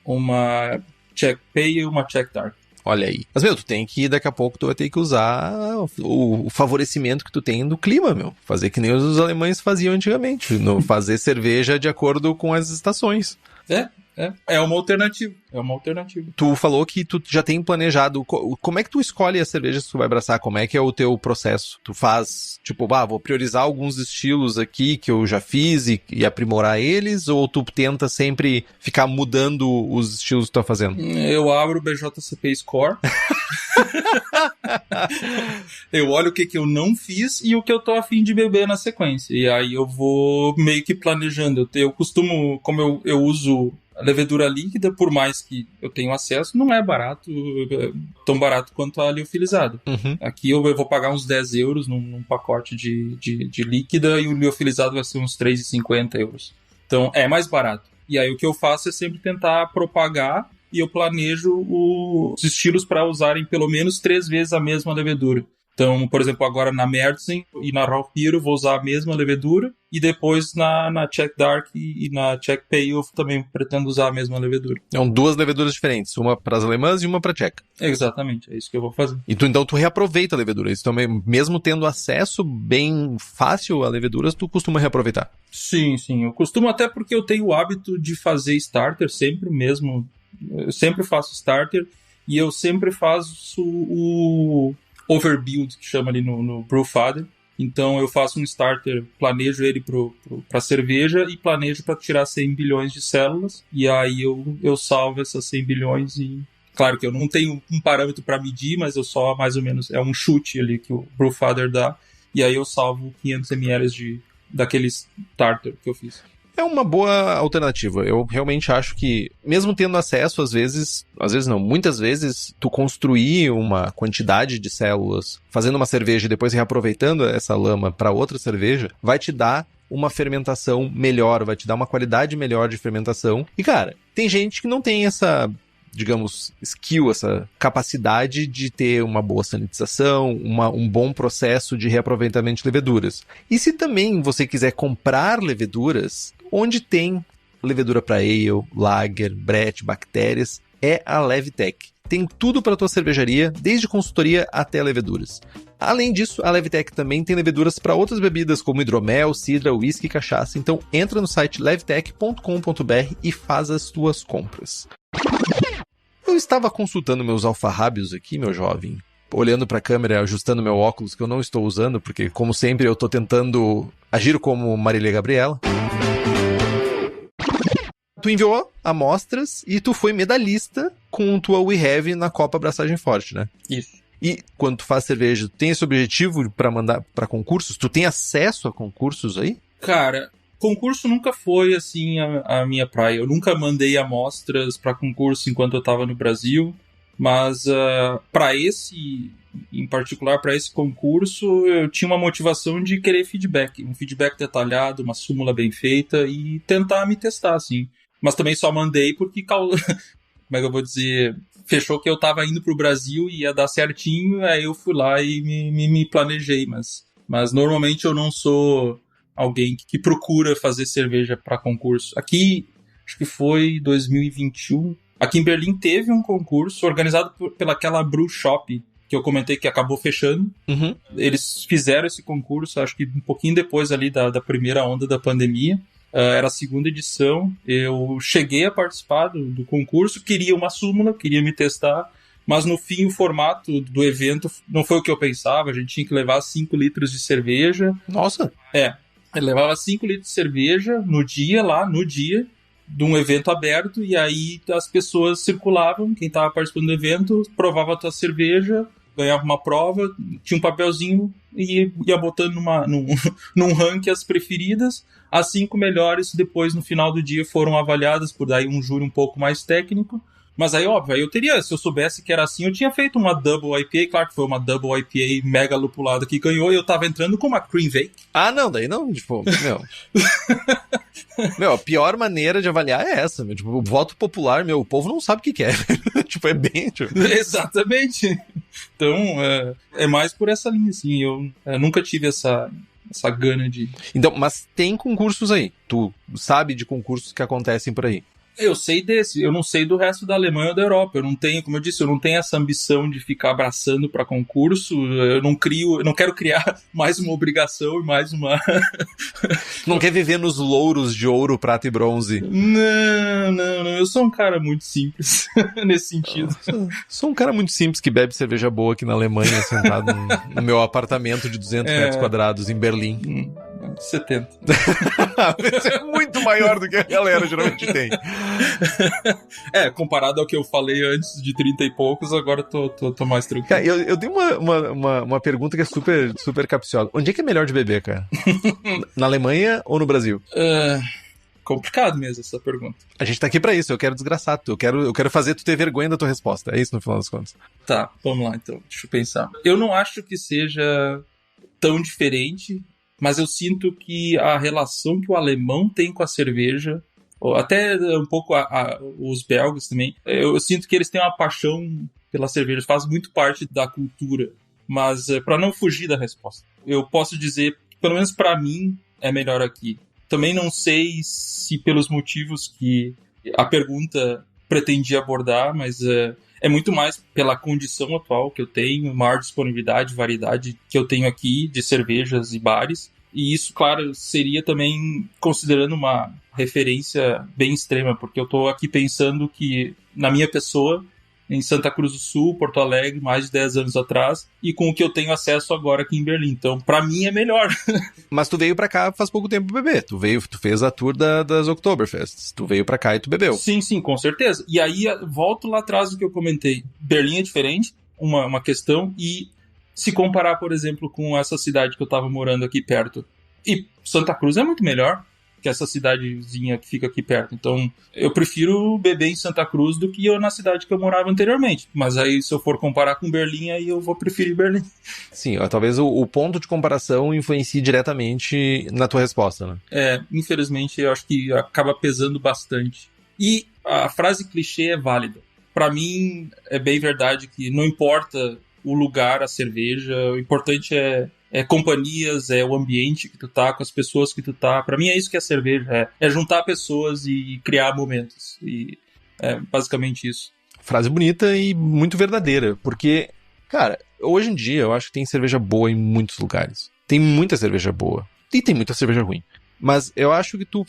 uma Czech Pale e uma Czech Dark. Olha aí. Mas, tu tem que, daqui a pouco, tu vai ter que usar o favorecimento que tu tem do clima, Fazer que nem os alemães faziam antigamente. Fazer cerveja de acordo com as estações. É uma alternativa. Tu falou que tu já tem planejado. Como é que tu escolhe as cervejas que tu vai abraçar? Como é que é o teu processo? Tu faz, tipo, vou priorizar alguns estilos aqui que eu já fiz e aprimorar eles? Ou tu tenta sempre ficar mudando os estilos que tu tá fazendo? Eu abro o BJCP Score. Eu olho o que eu não fiz e o que eu tô a fim de beber na sequência. E aí eu vou meio que planejando. Eu costumo, como eu uso a levedura líquida, por mais que eu tenha acesso, não é barato, tão barato quanto a liofilizada. Aqui eu vou pagar uns 10 euros num pacote de líquida e o liofilizado vai ser uns 3,50 euros. Então é mais barato. E aí o que eu faço é sempre tentar propagar e eu planejo os estilos para usarem pelo menos 3 vezes a mesma levedura. Então, por exemplo, agora na Märzen e na Rauch Beer eu vou usar a mesma levedura e depois na Czech Dark e na Czech Pale eu também pretendo usar a mesma levedura. São 2 leveduras diferentes, uma para as alemãs e uma para a tcheca. Exatamente, é isso que eu vou fazer. E então tu reaproveita a levedura, isso também, mesmo tendo acesso bem fácil a leveduras, tu costuma reaproveitar? Sim, eu costumo até porque eu tenho o hábito de fazer starter sempre mesmo, eu sempre faço starter e eu sempre faço o overbuild, que chama ali no Brewfather. Então eu faço um starter, planejo ele para cerveja e planejo para tirar 100 bilhões de células. E aí eu salvo essas 100 bilhões e... Claro que eu não tenho um parâmetro para medir, mas eu só mais ou menos... É um chute ali que o Brewfather dá. E aí eu salvo 500 ml daquele starter que eu fiz. É uma boa alternativa. Eu realmente acho que, mesmo tendo acesso, às vezes não, muitas vezes, tu construir uma quantidade de células, fazendo uma cerveja e depois reaproveitando essa lama para outra cerveja, vai te dar uma fermentação melhor, vai te dar uma qualidade melhor de fermentação. E, cara, tem gente que não tem essa, digamos, skill, essa capacidade de ter uma boa sanitização, um bom processo de reaproveitamento de leveduras. E se também você quiser comprar leveduras, onde tem levedura para ale, lager, brett, bactérias, é a Levtech. Tem tudo para tua cervejaria, desde consultoria até leveduras. Além disso, a Levtech também tem leveduras para outras bebidas, como hidromel, cidra, whisky e cachaça. Então entra no site levtech.com.br e faz as tuas compras. Eu estava consultando meus alfarrábios aqui, meu jovem, olhando para a câmera, ajustando meu óculos, que eu não estou usando, porque, como sempre, eu estou tentando agir como Marília Gabriela. Tu enviou amostras e tu foi medalhista com tua We Have na Copa Abraçagem Forte, né? Isso. E quando tu faz cerveja, tu tem esse objetivo para mandar para concursos? Tu tem acesso a concursos aí? Cara, concurso nunca foi, assim, a minha praia. Eu nunca mandei amostras para concurso enquanto eu estava no Brasil, mas para esse, em particular, para esse concurso, eu tinha uma motivação de querer feedback. Um feedback detalhado, uma súmula bem feita e tentar me testar, assim. Mas também só mandei porque, como é que eu vou dizer, fechou que eu tava indo pro Brasil e ia dar certinho, aí eu fui lá e me planejei, mas normalmente eu não sou alguém que procura fazer cerveja para concurso. Aqui, acho que foi 2021, aqui em Berlim teve um concurso organizado pelaquela Brew Shop, que eu comentei que acabou fechando. Uhum. Eles fizeram esse concurso, acho que um pouquinho depois ali da primeira onda da pandemia. Era a segunda edição, eu cheguei a participar do concurso, queria uma súmula, queria me testar, mas no fim o formato do evento não foi o que eu pensava, a gente tinha que levar 5 litros de cerveja. Nossa! Eu levava 5 litros de cerveja no dia, de um evento aberto, e aí as pessoas circulavam, quem estava participando do evento provava a tua cerveja, ganhava uma prova, tinha um papelzinho e ia botando num ranking as preferidas. As 5 melhores, depois, no final do dia, foram avaliadas por daí um júri um pouco mais técnico. Mas aí, óbvio, eu teria, se eu soubesse que era assim, eu tinha feito uma Double IPA, claro que foi uma Double IPA mega lupulada que ganhou, e eu tava entrando com uma Cream Vake. Ah, não, daí não, tipo, meu... Meu, a pior maneira de avaliar é essa, meu, tipo, o voto popular, meu, o povo não sabe o que é, tipo, é bem... Tipo... Exatamente. Então, é mais por essa linha, assim, eu nunca tive essa gana de... Então, mas tem concursos aí, tu sabe de concursos que acontecem por aí? Eu sei desse, eu não sei do resto da Alemanha ou da Europa. Eu não tenho, como eu disse, eu não tenho essa ambição de ficar abraçando para concurso. Eu não quero criar mais uma obrigação e mais uma... Não quer viver nos louros de ouro, prata e bronze? Não. Eu sou um cara muito simples nesse sentido. Sou um cara muito simples que bebe cerveja boa aqui na Alemanha, sentado no meu apartamento de 200 metros quadrados em Berlim. 70. Isso é muito maior do que a galera geralmente tem. Comparado ao que eu falei antes de 30 e poucos, agora tô mais tranquilo. Cara, eu dei uma pergunta que é super, super capciosa. Onde é que é melhor de beber, cara? Na Alemanha ou no Brasil? Complicado mesmo essa pergunta. A gente tá aqui pra isso, eu quero desgraçar tu, eu quero fazer tu ter vergonha da tua resposta. É isso no final das contas. Tá, vamos lá então, deixa eu pensar. Eu não acho que seja tão diferente, mas eu sinto que a relação que o alemão tem com a cerveja, ou até um pouco os belgas também, eu sinto que eles têm uma paixão pela cerveja, faz muito parte da cultura. Mas para não fugir da resposta, eu posso dizer que, pelo menos para mim, é melhor aqui. Também não sei se pelos motivos que a pergunta pretendia abordar, mas é muito mais pela condição atual que eu tenho, maior disponibilidade, variedade que eu tenho aqui de cervejas e bares. E isso, claro, seria também considerando uma referência bem extrema, porque eu estou aqui pensando que, na minha pessoa, em Santa Cruz do Sul, Porto Alegre, mais de 10 anos atrás, e com o que eu tenho acesso agora aqui em Berlim. Então, pra mim, é melhor. Mas tu veio pra cá faz pouco tempo beber. Tu fez a tour das Oktoberfests. Tu veio pra cá e tu bebeu. Sim, com certeza. E aí, volto lá atrás do que eu comentei. Berlim é diferente, uma questão, e se comparar, por exemplo, com essa cidade que eu tava morando aqui perto. E Santa Cruz é muito melhor que essa cidadezinha que fica aqui perto. Então, eu prefiro beber em Santa Cruz do que eu na cidade que eu morava anteriormente. Mas aí, se eu for comparar com Berlim, aí eu vou preferir Berlim. Sim, talvez o ponto de comparação influencie diretamente na tua resposta, né? Infelizmente, eu acho que acaba pesando bastante. E a frase clichê é válida. Para mim, é bem verdade que não importa o lugar, a cerveja, o importante é companhias, é o ambiente que tu tá, com as pessoas que tu tá. Pra mim é isso que é cerveja, é juntar pessoas e criar momentos. E é basicamente isso. frase bonita e muito verdadeira, porque, cara, hoje em dia eu acho que tem cerveja boa em muitos lugares. Tem muita cerveja boa e tem muita cerveja ruim. Mas eu acho que tu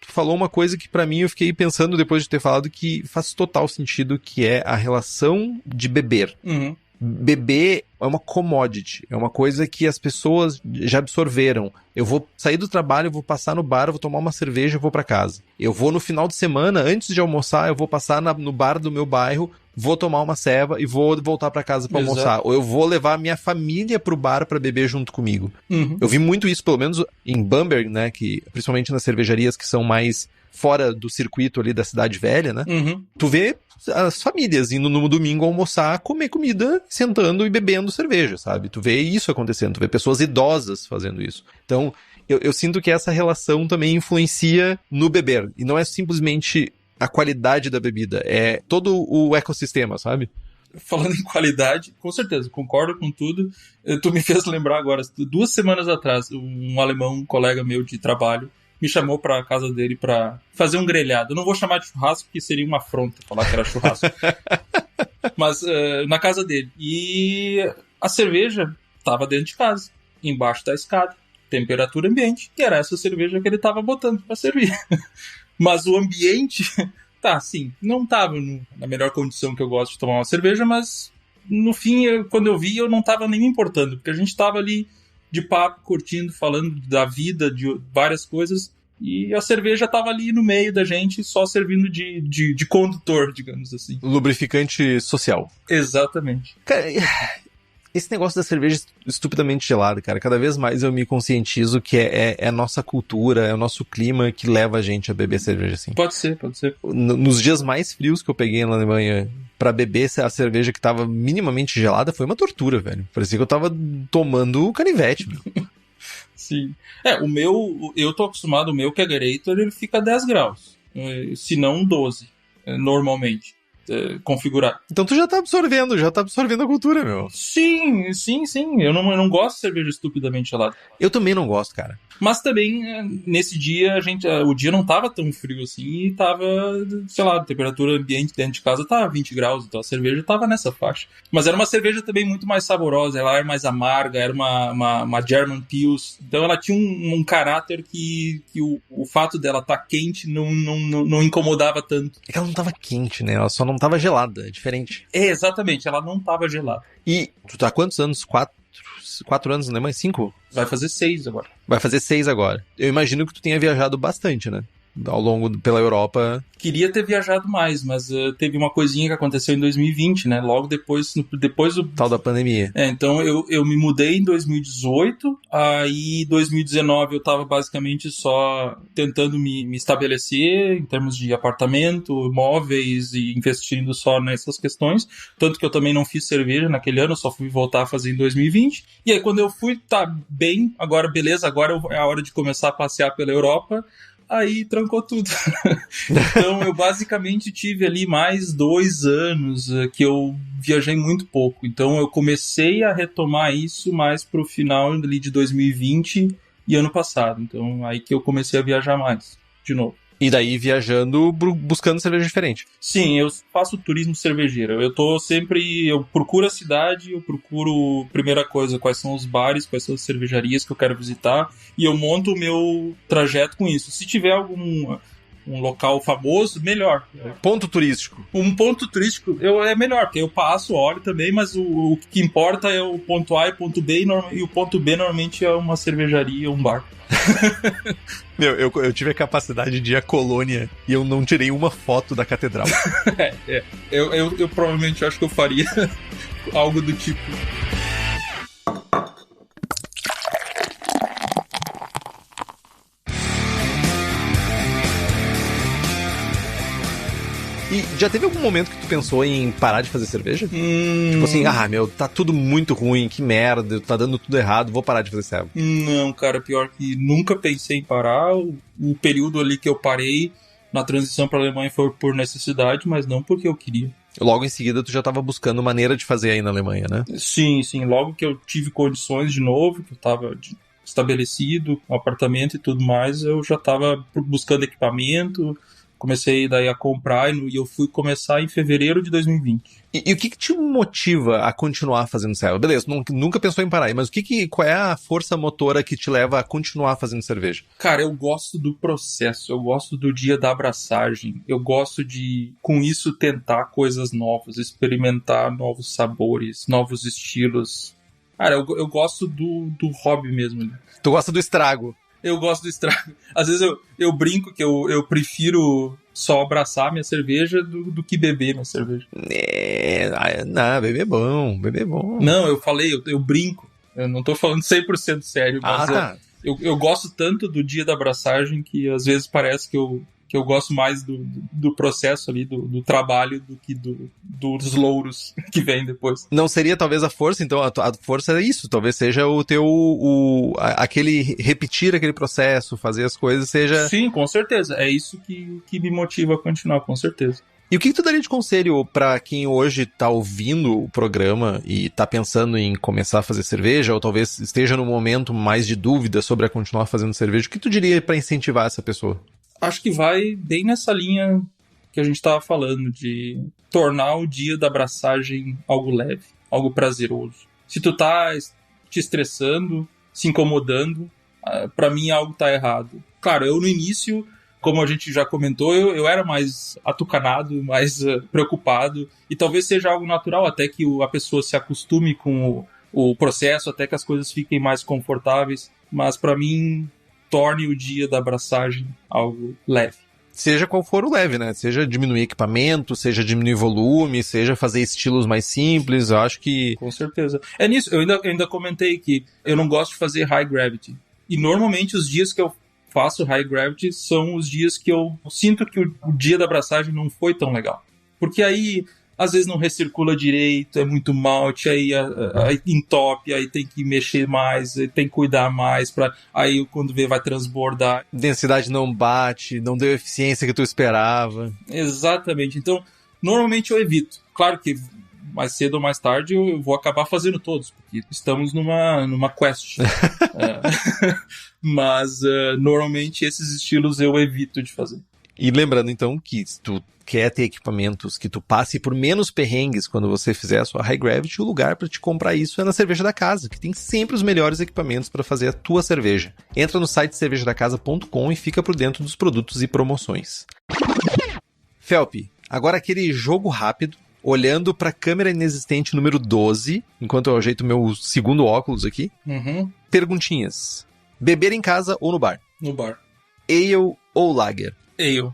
falou uma coisa que pra mim eu fiquei pensando depois de ter falado que faz total sentido, que é a relação de beber. Uhum. Beber é uma commodity, é uma coisa que as pessoas já absorveram. Eu vou sair do trabalho, eu vou passar no bar, eu vou tomar uma cerveja e vou pra casa. Eu vou no final de semana, antes de almoçar, eu vou passar no bar do meu bairro, vou tomar uma ceva e vou voltar pra casa pra almoçar. Ou eu vou levar a minha família pro bar pra beber junto comigo. Uhum. Eu vi muito isso, pelo menos em Bamberg, né, que principalmente nas cervejarias que são mais fora do circuito ali da cidade velha, né? Uhum. Tu vê as famílias indo no domingo almoçar, comer comida, sentando e bebendo cerveja, sabe? Tu vê isso acontecendo, tu vê pessoas idosas fazendo isso. Então, eu sinto que essa relação também influencia no beber. E não é simplesmente a qualidade da bebida, é todo o ecossistema, sabe? Falando em qualidade, com certeza, concordo com tudo. Tu me fez lembrar agora, 2 semanas atrás, um alemão, um colega meu de trabalho, me chamou pra casa dele pra fazer um grelhado. Eu não vou chamar de churrasco, porque seria uma afronta falar que era churrasco. Mas na casa dele. E a cerveja tava dentro de casa, embaixo da escada, temperatura ambiente. E era essa cerveja que ele tava botando pra servir. Mas o ambiente, tá, sim, não tava na melhor condição que eu gosto de tomar uma cerveja, mas no fim, quando eu vi, eu não tava nem me importando, porque a gente tava ali de papo, curtindo, falando da vida, de várias coisas, e a cerveja tava ali no meio da gente, só servindo de condutor, digamos assim. Lubrificante social. Exatamente. Cara, esse negócio da cerveja estupidamente gelada, cara, cada vez mais eu me conscientizo que é a nossa cultura, é o nosso clima que leva a gente a beber cerveja assim. Pode ser, pode ser. Nos dias mais frios que eu peguei na Alemanha pra beber a cerveja que tava minimamente gelada, foi uma tortura, velho. Parecia que eu tava tomando canivete, meu. Sim. Eu tô acostumado, o meu Kegerator, ele fica a 10 graus, se não 12, normalmente. Configurar. Então tu já tá absorvendo a cultura, meu. Sim. Eu não gosto de cerveja estupidamente gelada. Eu também não gosto, cara. Mas também, nesse dia, o dia não tava tão frio assim e tava, sei lá, a temperatura ambiente dentro de casa tava 20 graus, então a cerveja tava nessa faixa. Mas era uma cerveja também muito mais saborosa, ela era mais amarga, era uma German Pils, então ela tinha um caráter que o fato dela estar quente não incomodava tanto. É que ela não tava quente, né? Ela só não tava gelada, é diferente. Exatamente, ela não tava gelada. E tu tá há quantos anos? 4 anos, né? Mais 5? Vai fazer 6 agora. Vai fazer 6 agora. Eu imagino que tu tenha viajado bastante, né? Ao longo, pela Europa. Queria ter viajado mais, mas teve uma coisinha que aconteceu em 2020, né? Logo depois do... Tal da pandemia. Então eu me mudei em 2018, aí em 2019 eu tava basicamente só tentando me estabelecer em termos de apartamento, móveis e investindo só nessas questões. Tanto que eu também não fiz cerveja naquele ano, só fui voltar a fazer em 2020. E aí quando eu fui, tá bem, agora beleza, agora é a hora de começar a passear pela Europa. Aí trancou tudo. Então eu basicamente tive ali mais 2 anos que eu viajei muito pouco. Então eu comecei a retomar isso mais pro final ali de 2020 e ano passado. Então aí que eu comecei a viajar mais, de novo. E daí viajando, buscando cerveja diferente. Sim, eu faço turismo cervejeiro. Eu procuro a cidade, eu procuro, primeira coisa, quais são os bares, quais são as cervejarias que eu quero visitar, e eu monto o meu trajeto com isso. Se tiver algum um local famoso, melhor. Ponto turístico. Um ponto turístico é melhor, porque eu passo, olho também, mas o que importa é o ponto A e o ponto B, e o ponto B normalmente é uma cervejaria ou um bar. Meu, eu tive a capacidade de ir à Colônia e eu não tirei uma foto da catedral. Eu provavelmente acho que eu faria algo do tipo. E já teve algum momento que tu pensou em parar de fazer cerveja? Tipo assim, meu, tá tudo muito ruim, que merda, tá dando tudo errado, vou parar de fazer cerveja. Não, cara, pior que nunca pensei em parar. O período ali que eu parei na transição pra Alemanha foi por necessidade, mas não porque eu queria. Logo em seguida tu já tava buscando maneira de fazer aí na Alemanha, né? Sim. Logo que eu tive condições de novo, que eu tava estabelecido, um apartamento e tudo mais, eu já tava buscando equipamento, Comecei daí a comprar e eu fui começar em fevereiro de 2020. E o que te motiva a continuar fazendo cerveja? Beleza, nunca pensou em parar, mas qual é a força motora que te leva a continuar fazendo cerveja? Cara, eu gosto do processo, eu gosto do dia da abraçagem, eu gosto de, com isso, tentar coisas novas, experimentar novos sabores, novos estilos. Cara, eu gosto do hobby mesmo. Tu gosta do estrago? Eu gosto do estrago. Às vezes eu brinco que eu prefiro só abraçar minha cerveja do que beber minha cerveja. Não, beber é bom, beber é bom. Não, eu falei, eu brinco. Eu não tô falando 100% sério, mas tá. Eu gosto tanto do dia da abraçagem que às vezes parece que eu gosto mais do processo ali, do trabalho, do que dos louros que vem depois. Não seria talvez a força, então a força é isso, talvez seja o teu, aquele repetir aquele processo, fazer as coisas, seja... Sim, com certeza, é isso que me motiva a continuar, com certeza. E o que tu daria de conselho pra quem hoje tá ouvindo o programa e tá pensando em começar a fazer cerveja, ou talvez esteja no momento mais de dúvida sobre a continuar fazendo cerveja, o que tu diria pra incentivar essa pessoa? Acho que vai bem nessa linha que a gente estava falando, de tornar o dia da abraçagem algo leve, algo prazeroso. Se tu tá te estressando, se incomodando, pra mim algo tá errado. Claro, eu no início, como a gente já comentou, eu era mais atucanado, mais preocupado, e talvez seja algo natural, até que a pessoa se acostume com o processo, até que as coisas fiquem mais confortáveis, mas pra mim... torne o dia da abraçagem algo leve. Seja qual for o leve, né? Seja diminuir equipamento, seja diminuir volume, seja fazer estilos mais simples, eu acho que... Com certeza. É nisso, eu ainda comentei que eu não gosto de fazer high gravity. E normalmente os dias que eu faço high gravity são os dias que eu sinto que o dia da abraçagem não foi tão legal. Porque aí... às vezes não recircula direito, é muito malte, aí entope, aí tem que mexer mais, tem que cuidar mais, aí quando vê vai transbordar. Densidade não bate, não deu a eficiência que tu esperava. Exatamente, então normalmente eu evito. Claro que mais cedo ou mais tarde eu vou acabar fazendo todos, porque estamos numa quest. Mas normalmente esses estilos eu evito de fazer. E lembrando então que se tu quer ter equipamentos que tu passe por menos perrengues quando você fizer a sua High Gravity, o lugar para te comprar isso é na Cerveja da Casa, que tem sempre os melhores equipamentos para fazer a tua cerveja. Entra no site cervejadacasa.com e fica por dentro dos produtos e promoções. Felpe, agora aquele jogo rápido, olhando para a câmera inexistente número 12, enquanto eu ajeito meu segundo óculos aqui. Uhum. Perguntinhas. Beber em casa ou no bar? No bar. Ale ou Lager? Ale.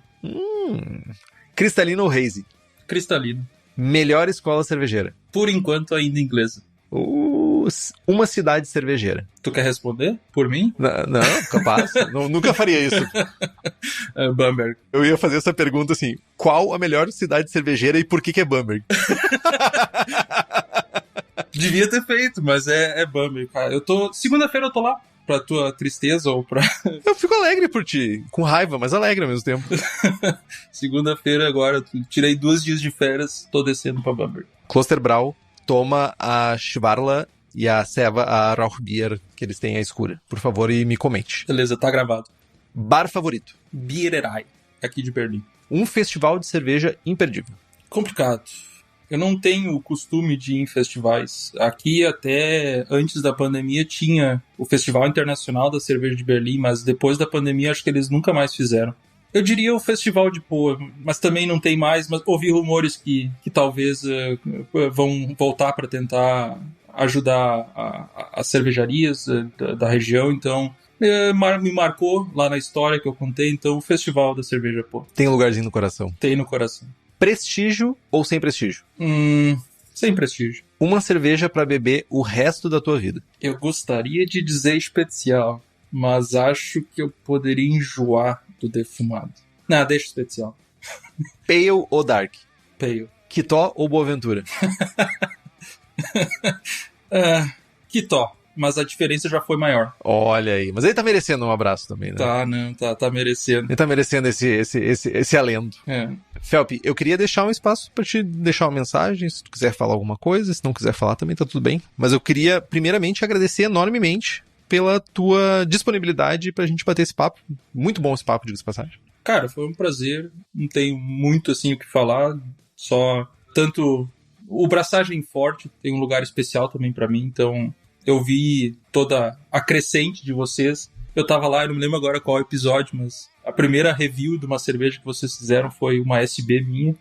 Cristalino ou Hazy? Cristalino. Melhor escola cervejeira? Por enquanto ainda inglesa. Uma cidade cervejeira? Tu quer responder? Por mim? Não, capaz. Nunca faria isso. Bamberg. Eu ia fazer essa pergunta assim, qual a melhor cidade cervejeira e por que é Bamberg? Devia ter feito, mas é Bamberg, cara. Segunda-feira eu tô lá. Pra tua tristeza ou pra... Eu fico alegre por ti, com raiva, mas alegre ao mesmo tempo. Segunda-feira agora, tirei 2 dias de férias, tô descendo pra Bamberg. Klosterbrau toma a Schwarla e a Ceva, a Rauchbier, que eles têm a escura. Por favor, e me comente. Beleza, tá gravado. Bar favorito? Biererei, aqui de Berlim. Um festival de cerveja imperdível? Complicado. Eu não tenho o costume de ir em festivais. Aqui, até antes da pandemia, tinha o Festival Internacional da Cerveja de Berlim, mas depois da pandemia, acho que eles nunca mais fizeram. Eu diria o Festival de Poa, mas também não tem mais. Mas ouvi rumores que talvez vão voltar para tentar ajudar as cervejarias da região. Então, me marcou lá na história que eu contei. Então, o Festival da Cerveja Poa. Tem um lugarzinho no coração. Tem no coração. Prestígio ou sem prestígio? Sem prestígio. Uma cerveja para beber o resto da tua vida? Eu gostaria de dizer especial, mas acho que eu poderia enjoar do defumado. Não, deixa especial. Pale ou Dark? Pale. Quitó ou Boaventura? Quitó, mas a diferença já foi maior. Olha aí, mas ele tá merecendo um abraço também, né? Tá merecendo. Ele tá merecendo esse alento. Felpe, eu queria deixar um espaço pra te deixar uma mensagem, se tu quiser falar alguma coisa, se não quiser falar também tá tudo bem. Mas eu queria, primeiramente, agradecer enormemente pela tua disponibilidade pra gente bater esse papo. Muito bom esse papo, diga-se de passagem. Cara, foi um prazer. Não tenho muito assim o que falar. Só tanto o Braçagem Forte tem um lugar especial também pra mim. Então eu vi toda a crescente de vocês. Eu tava lá, eu não me lembro agora qual episódio, mas a primeira review de uma cerveja que vocês fizeram foi uma SB minha.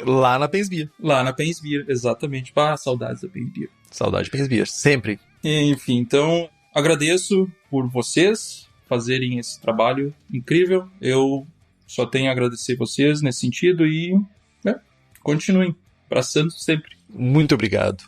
Lá na Pensbia. Lá na Pensbia, exatamente. Saudades da Pensbia. Saudade de Pensbia, sempre. Enfim, então agradeço por vocês fazerem esse trabalho incrível. Eu só tenho a agradecer vocês nesse sentido e continuem abraçando sempre. Muito obrigado.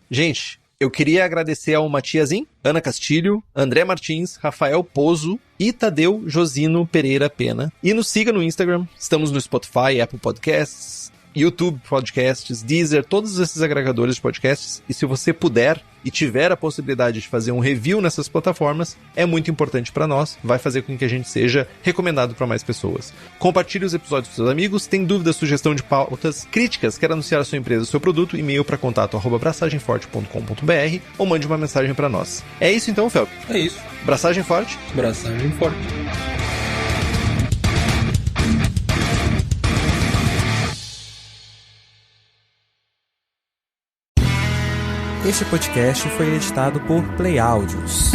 Gente, eu queria agradecer ao Matiasim, Ana Castilho, André Martins, Rafael Pozo e Tadeu Josino Pereira Pena. E nos siga no Instagram, estamos no Spotify, Apple Podcasts, YouTube Podcasts, Deezer, todos esses agregadores de podcasts. E se você puder e tiver a possibilidade de fazer um review nessas plataformas, é muito importante para nós, vai fazer com que a gente seja recomendado para mais pessoas. Compartilhe os episódios com seus amigos, tem dúvidas, sugestão de pautas, críticas, quer anunciar a sua empresa ou seu produto, e-mail para contato@braçagemforte.com.br ou mande uma mensagem para nós. É isso então, Felp? É isso. Braçagem Forte. Braçagem Forte. Este podcast foi editado por Play Áudios.